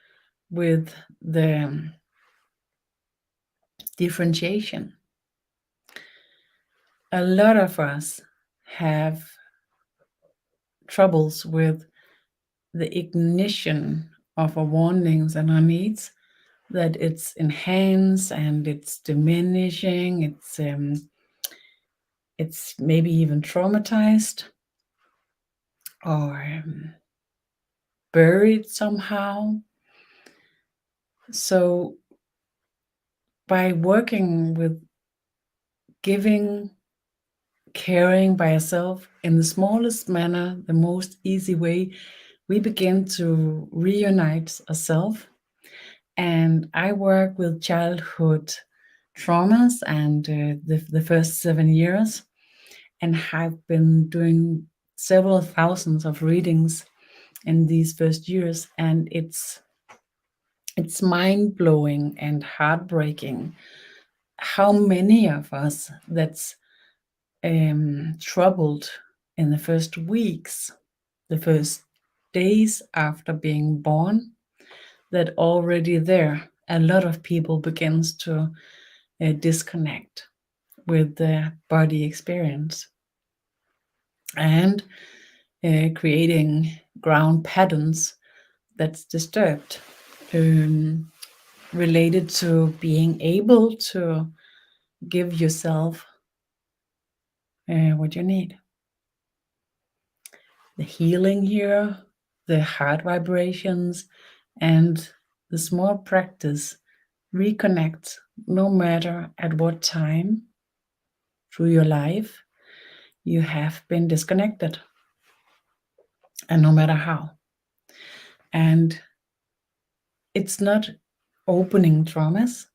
with the differentiation. A lot of us have troubles with the ignition of our warnings and our needs, that it's enhanced and it's diminishing, it's maybe even traumatized or buried somehow. So by working with giving, caring by yourself in the smallest manner, the most easy way, we begin to reunite ourselves. And I work with childhood traumas and the first 7 years, and have been doing several thousands of readings in these first years, and it's mind-blowing and heartbreaking how many of us that's troubled in the first weeks, the first days after being born, that already there a lot of people begins to disconnect with the body experience and creating ground patterns that's disturbed, related to being able to give yourself what you need. The healing here, the heart vibrations, and the small practice reconnect no matter at what time through your life you have been disconnected, and no matter how. And it's not opening traumas,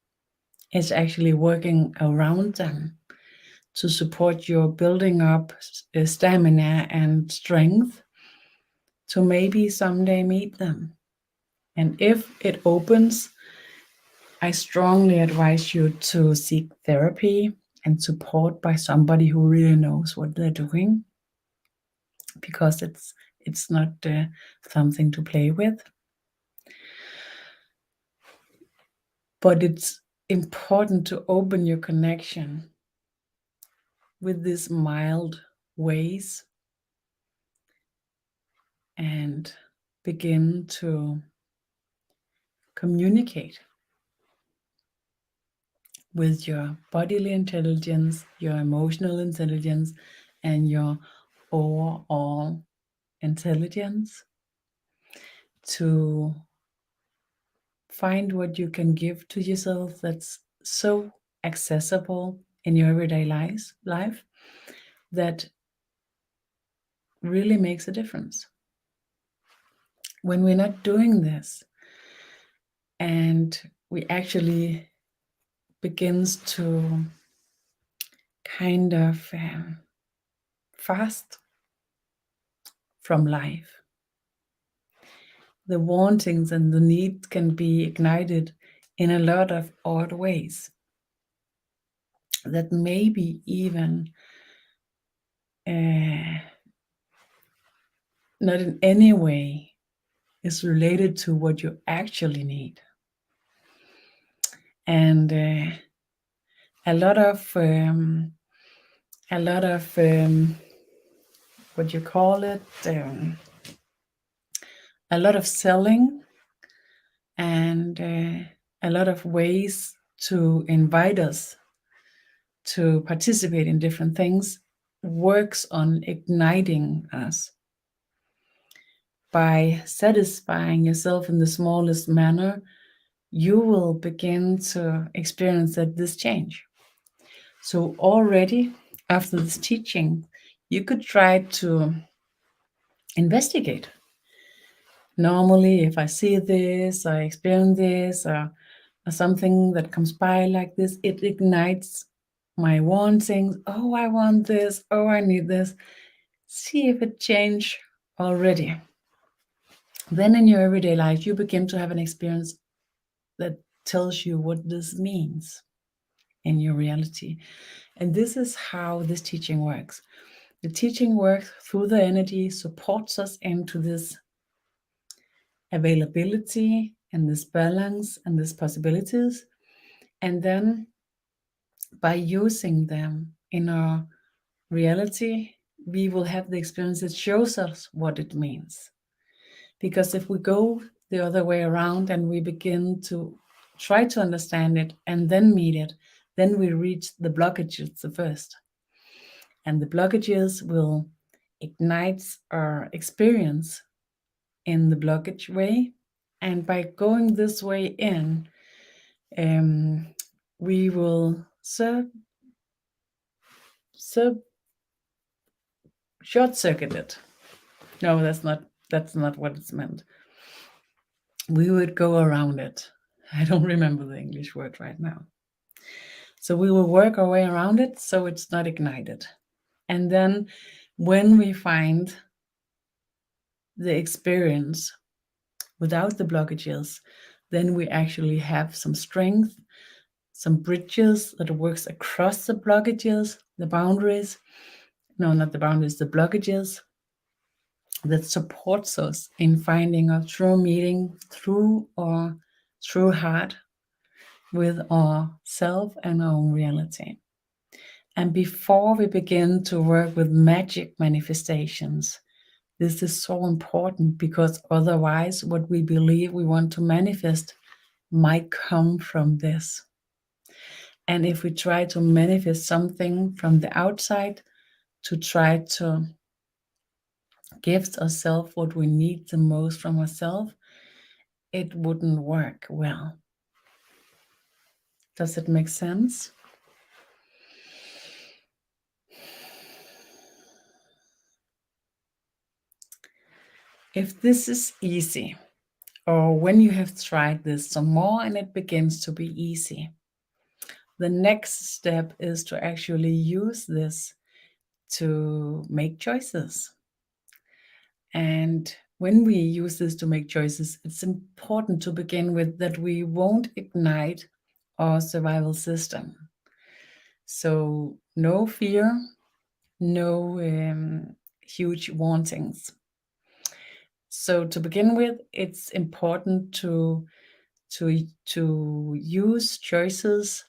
it's actually working around them to support your building up stamina and strength to maybe someday meet them. And if it opens, I strongly advise you to seek therapy and support by somebody who really knows what they're doing, because it's not something to play with. But it's important to open your connection with these mild ways and begin to communicate with your bodily intelligence, your emotional intelligence, and your overall intelligence to find what you can give to yourself that's so accessible in your everyday life that really makes a difference. When we're not doing this and we actually begins to kind of fast from life, the wantings and the needs can be ignited in a lot of odd ways that maybe even not in any way is related to what you actually need. And a lot of what you call it, a lot of selling and a lot of ways to invite us to participate in different things works on igniting us. By satisfying yourself in the smallest manner, you will begin to experience this change. So already after this teaching, you could try to investigate. Normally, if I see this, I experience this, or something that comes by like this, it ignites my wantings. Oh, I want this. Oh, I need this. See if it changed already. Then in your everyday life, you begin to have an experience that tells you what this means in your reality. And this is how this teaching works. The teaching works through the energy, supports us into this availability and this balance and these possibilities. And then by using them in our reality, we will have the experience that shows us what it means. Because if we go the other way around and we begin to try to understand it and then meet it, then we reach the blockages the first. And the blockages will ignite our experience in the blockage way. And by going this way in, we will short circuit it. No, that's not what it's meant. We would go around it. I don't remember the English word right now. So we will work our way around it so it's not ignited. And then when we find the experience without the blockages, then we actually have some strength, some bridges that works across the blockages, the boundaries. No, not the boundaries, the blockages, that supports us in finding a true meeting through our true heart with our self and our own reality. And before we begin to work with magic manifestations, this is so important, because otherwise what we believe we want to manifest might come from this. And if we try to manifest something from the outside to try to give ourselves what we need the most from ourselves, it wouldn't work well. Does it make sense? If this is easy, or when you have tried this some more and it begins to be easy, the next step is to actually use this to make choices. And when we use this to make choices, it's important to begin with that we won't ignite our survival system. So no fear, no huge wantings. So to begin with, it's important to use choices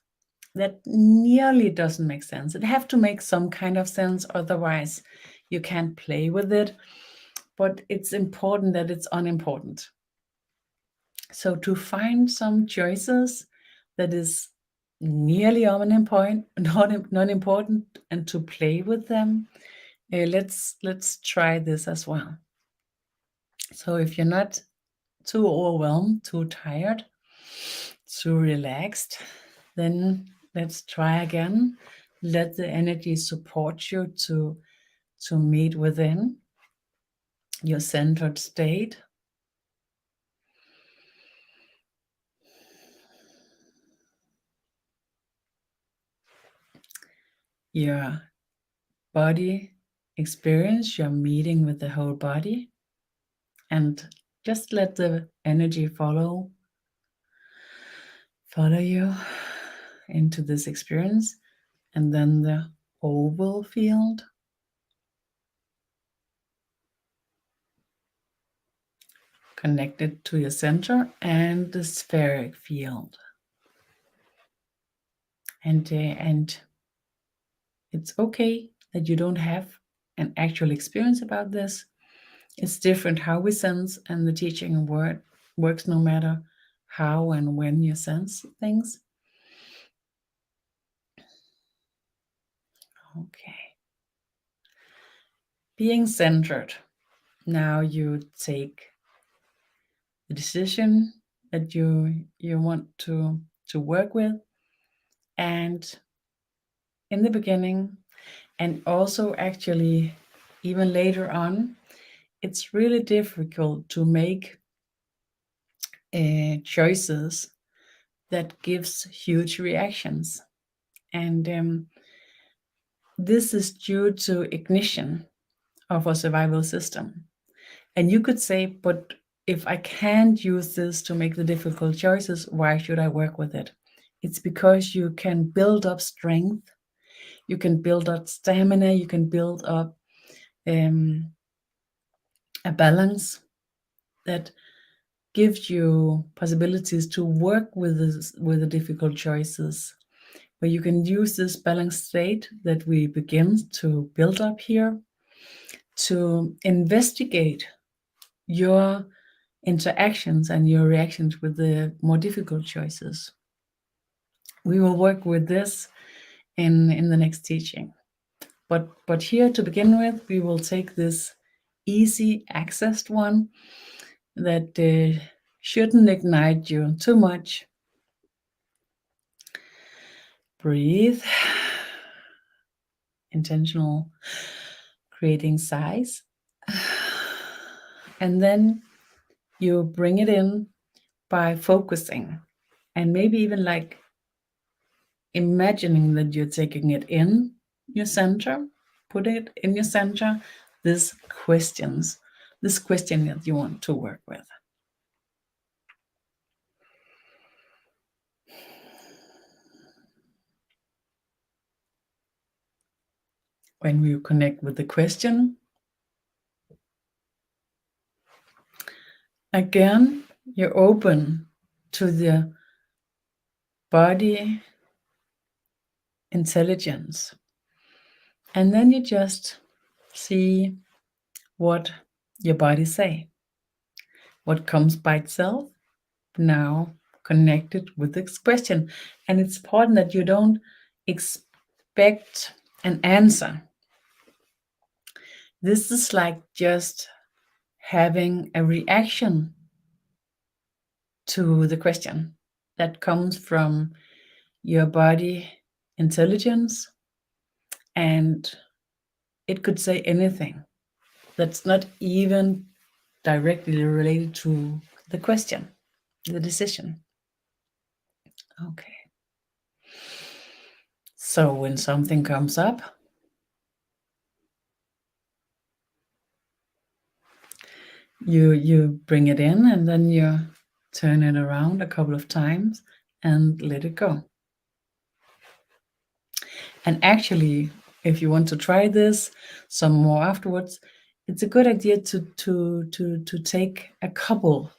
that nearly doesn't make sense. It have to make some kind of sense, otherwise you can't play with it. But it's important that it's unimportant. So to find some choices that is nearly non-important, and to play with them, let's try this as well. So if you're not too overwhelmed, too tired, too relaxed, then let's try again. Let the energy support you to meet within your centered state. Your body experience, your meeting with the whole body, and just let the energy follow you into this experience. And then the oval field, connected to your center, and the spheric field. And it's okay that you don't have an actual experience about this. It's different how we sense, and the teaching and word works no matter how and when you sense things. Okay. Being centered. Now you take the decision that you want to work with, and in the beginning, and also actually even later on, it's really difficult to make choices that gives huge reactions, and this is due to ignition of our survival system. And you could say, but if I can't use this to make the difficult choices, why should I work with it? It's because you can build up strength, you can build up stamina, you can build up a balance that gives you possibilities to work with with the difficult choices, where you can use this balanced state that we begin to build up here to investigate your interactions and your reactions with the more difficult choices. We will work with this in the next teaching. But here to begin with, we will take this easy accessed one that shouldn't ignite you too much. Breathe. Intentional creating size. And then you bring it in by focusing, and maybe even like imagining that you're taking it in your center, put it in your center, this question that you want to work with. When you connect with the question, again, you're open to the body intelligence. And then you just see what your body say, what comes by itself, now connected with this question. And it's important that you don't expect an answer. This is like just having a reaction to the question that comes from your body intelligence, and it could say anything that's not even directly related to the question, the decision. Okay. So when something comes up, you bring it in, and then you turn it around a couple of times and let it go. And actually, if you want to try this some more afterwards, it's a good idea to take a couple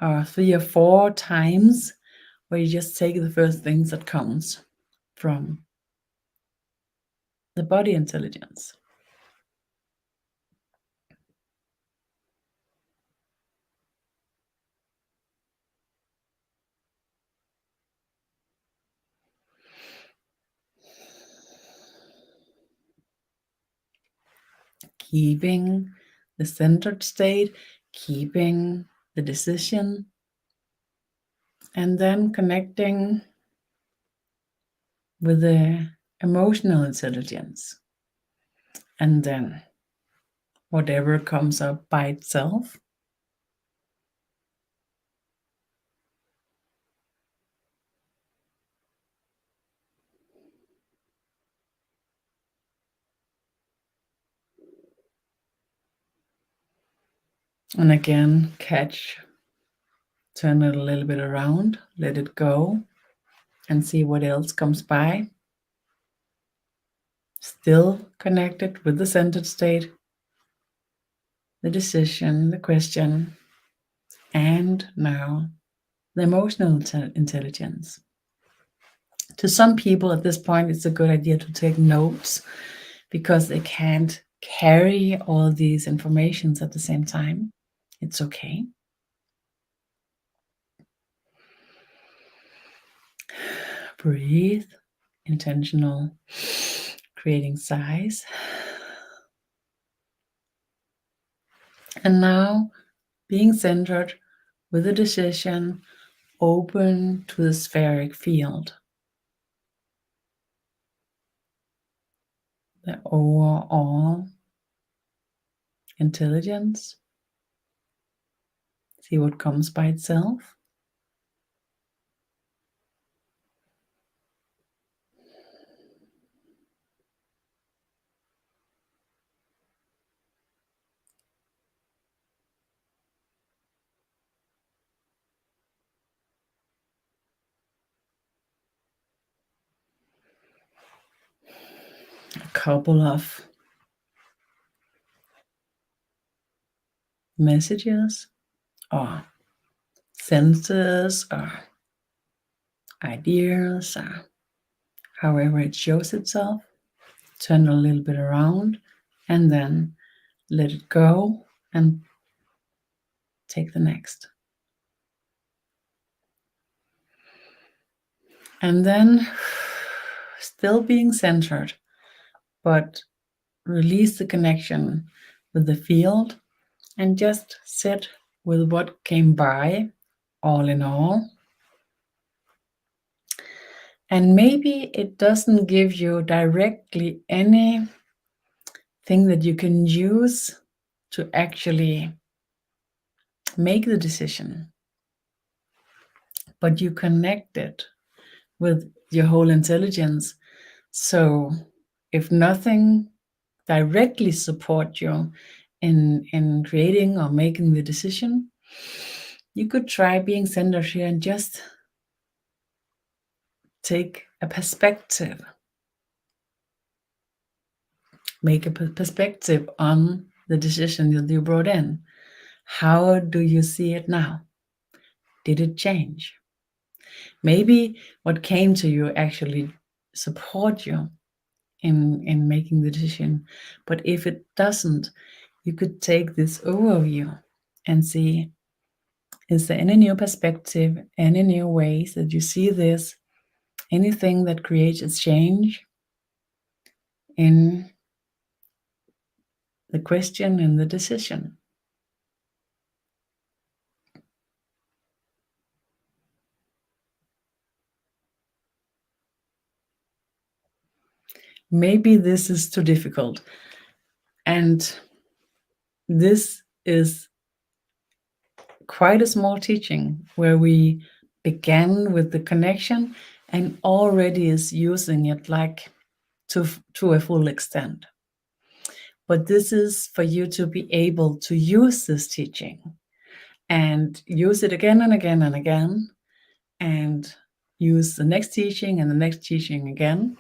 3 or 4 times, where you just take the first things that comes from the body intelligence. Keeping the centered state, keeping the decision, and then connecting with the emotional intelligence. And then whatever comes up by itself, and again, catch, turn it a little bit around, let it go, and see what else comes by. Still connected with the centered state, the decision, the question, and now the emotional intelligence. To some people at this point, it's a good idea to take notes, because they can't carry all these informations at the same time. It's okay. Breathe, intentional creating size. And now being centered with a decision, open to the spheric field. The overall intelligence. See what comes by itself. A couple of messages or senses or ideas or however it shows itself. Turn a little bit around and then let it go and take the next. And then still being centered, but release the connection with the field and just sit with what came by, all in all. And maybe it doesn't give you directly anything that you can use to actually make the decision, but you connect it with your whole intelligence. So if nothing directly support you in creating or making the decision, you could try being centered here and just take a perspective. Make a perspective on the decision that you brought in. How do you see it now? Did it change? Maybe what came to you actually support you in making the decision. But if it doesn't, you could take this overview and see, is there any new perspective, any new ways that you see this, anything that creates a change in the question and the decision? Maybe this is too difficult. And this is quite a small teaching where we began with the connection and already is using it like to a full extent. But this is for you to be able to use this teaching and use it again and again and again, and use the next teaching and the next teaching again.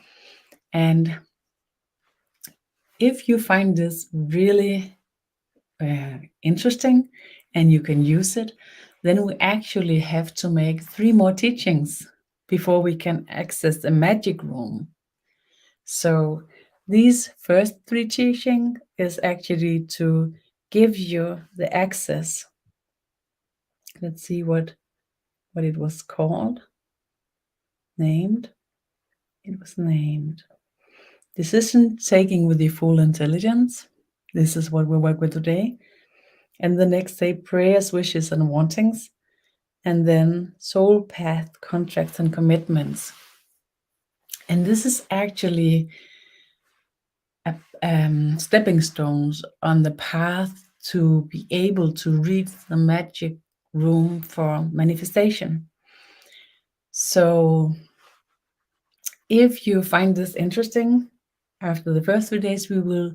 And if you find this really interesting and you can use it, then we actually have to make 3 more teachings before we can access the magic room. So these first 3 teachings is actually to give you the access. Let's see what it was called. Named. It was named Decision Taking with the Full Intelligence. This is what we work with today. And the next day, Prayers, Wishes, and Wantings. And then Soulpath, Contracts, and Commitments. And this is actually stepping stones on the path to be able to reach the magic room for manifestation. So if you find this interesting, after the first 3 days, we will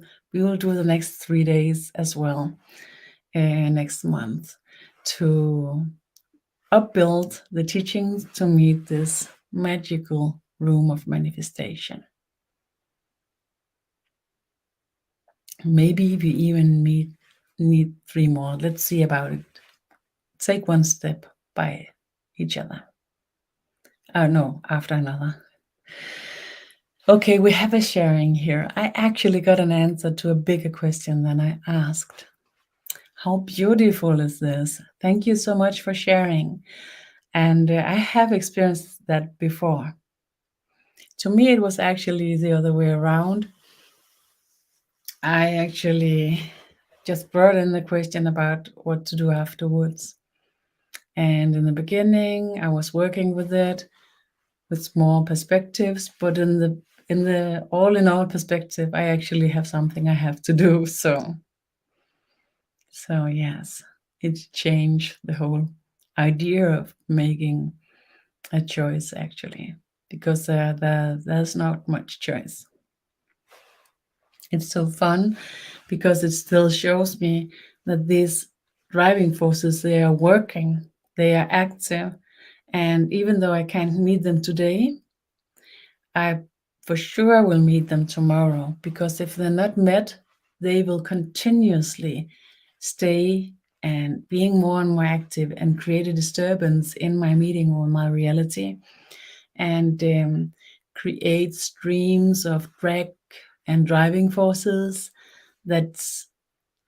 do the next 3 days as well, next month, to upbuild the teachings to meet this magical room of manifestation. Maybe we even need 3 more. Let's see about it. Take one step by each other. No, after another. Okay, we have a sharing here. I actually got an answer to a bigger question than I asked. How beautiful is this? Thank you so much for sharing. And I have experienced that before. To me, it was actually the other way around. I actually just brought in the question about what to do afterwards. And in the beginning, I was working with it with small perspectives, but in the all in all perspective, I actually have something I have to do. So yes, it changed the whole idea of making a choice actually, because there's not much choice. It's so fun because it still shows me that these driving forces, they are working, they are active, and even though I can't meet them today, I for sure will meet them tomorrow, because if they're not met, they will continuously stay and being more and more active and create a disturbance in my meeting or my reality, and create streams of drag and driving forces that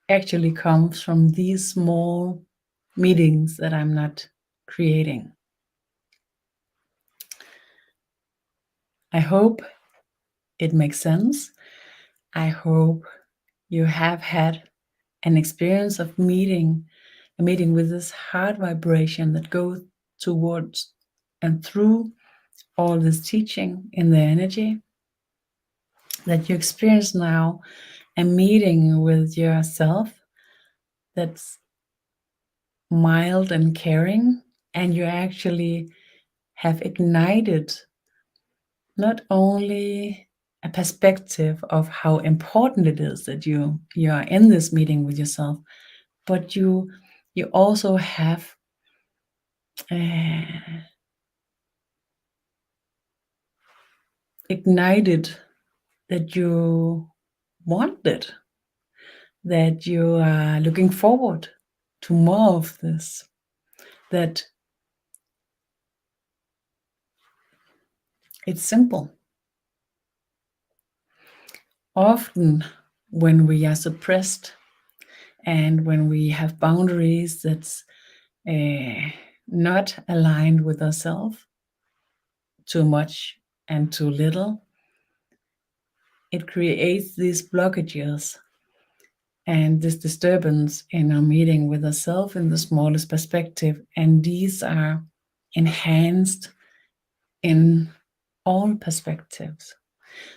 actually comes from these small meetings that I'm not creating. I hope it makes sense. I hope you have had an experience of a meeting with this heart vibration that goes towards and through all this teaching in the energy, that you experience now a meeting with yourself that's mild and caring, and you actually have ignited not only a perspective of how important it is that you are in this meeting with yourself, but you also have ignited that you want it, that you are looking forward to more of this, that it's simple. Often when we are suppressed and when we have boundaries that's not aligned with ourselves, too much and too little, it creates these blockages and this disturbance in our meeting with ourselves in the smallest perspective, and these are enhanced in all perspectives.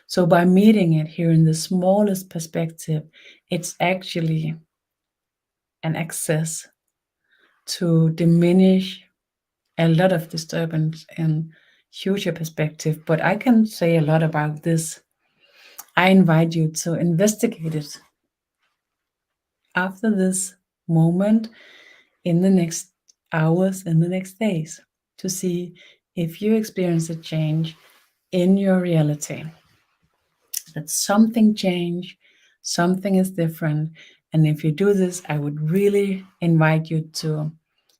So by meeting it here in the smallest perspective, it's actually an access to diminish a lot of disturbance in future perspective. But I can say a lot about this. I invite you to investigate it after this moment, in the next hours, in the next days, to see if you experience a change in your reality, that something changed, something is different. And if you do this, I would really invite you to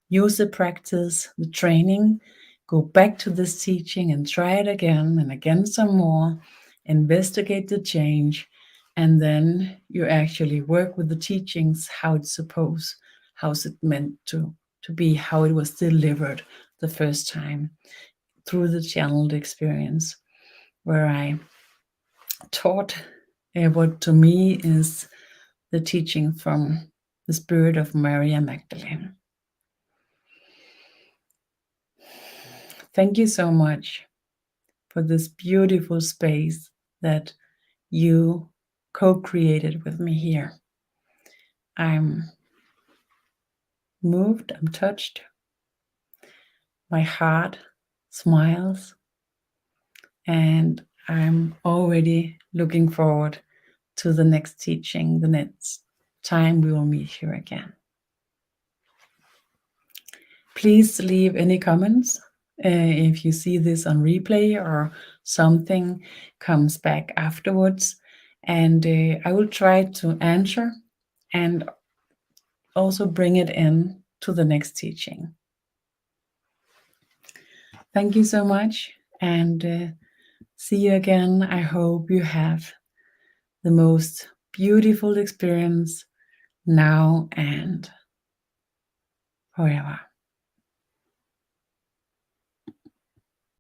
use the practice, the training, go back to this teaching and try it again and again some more, investigate the change, and then you actually work with the teachings, how's it meant to be, how it was delivered the first time through the channeled experience, where I taught what to me is the teaching from the spirit of Maria Magdalene. Thank you so much for this beautiful space that you co-created with me here. I'm moved, I'm touched. My heart smiles, and I'm already looking forward to the next teaching, the next time we will meet here again. Please leave any comments if you see this on replay or something comes back afterwards, and I will try to answer and also bring it in to the next teaching. Thank you so much, and see you again. I hope you have the most beautiful experience now and forever.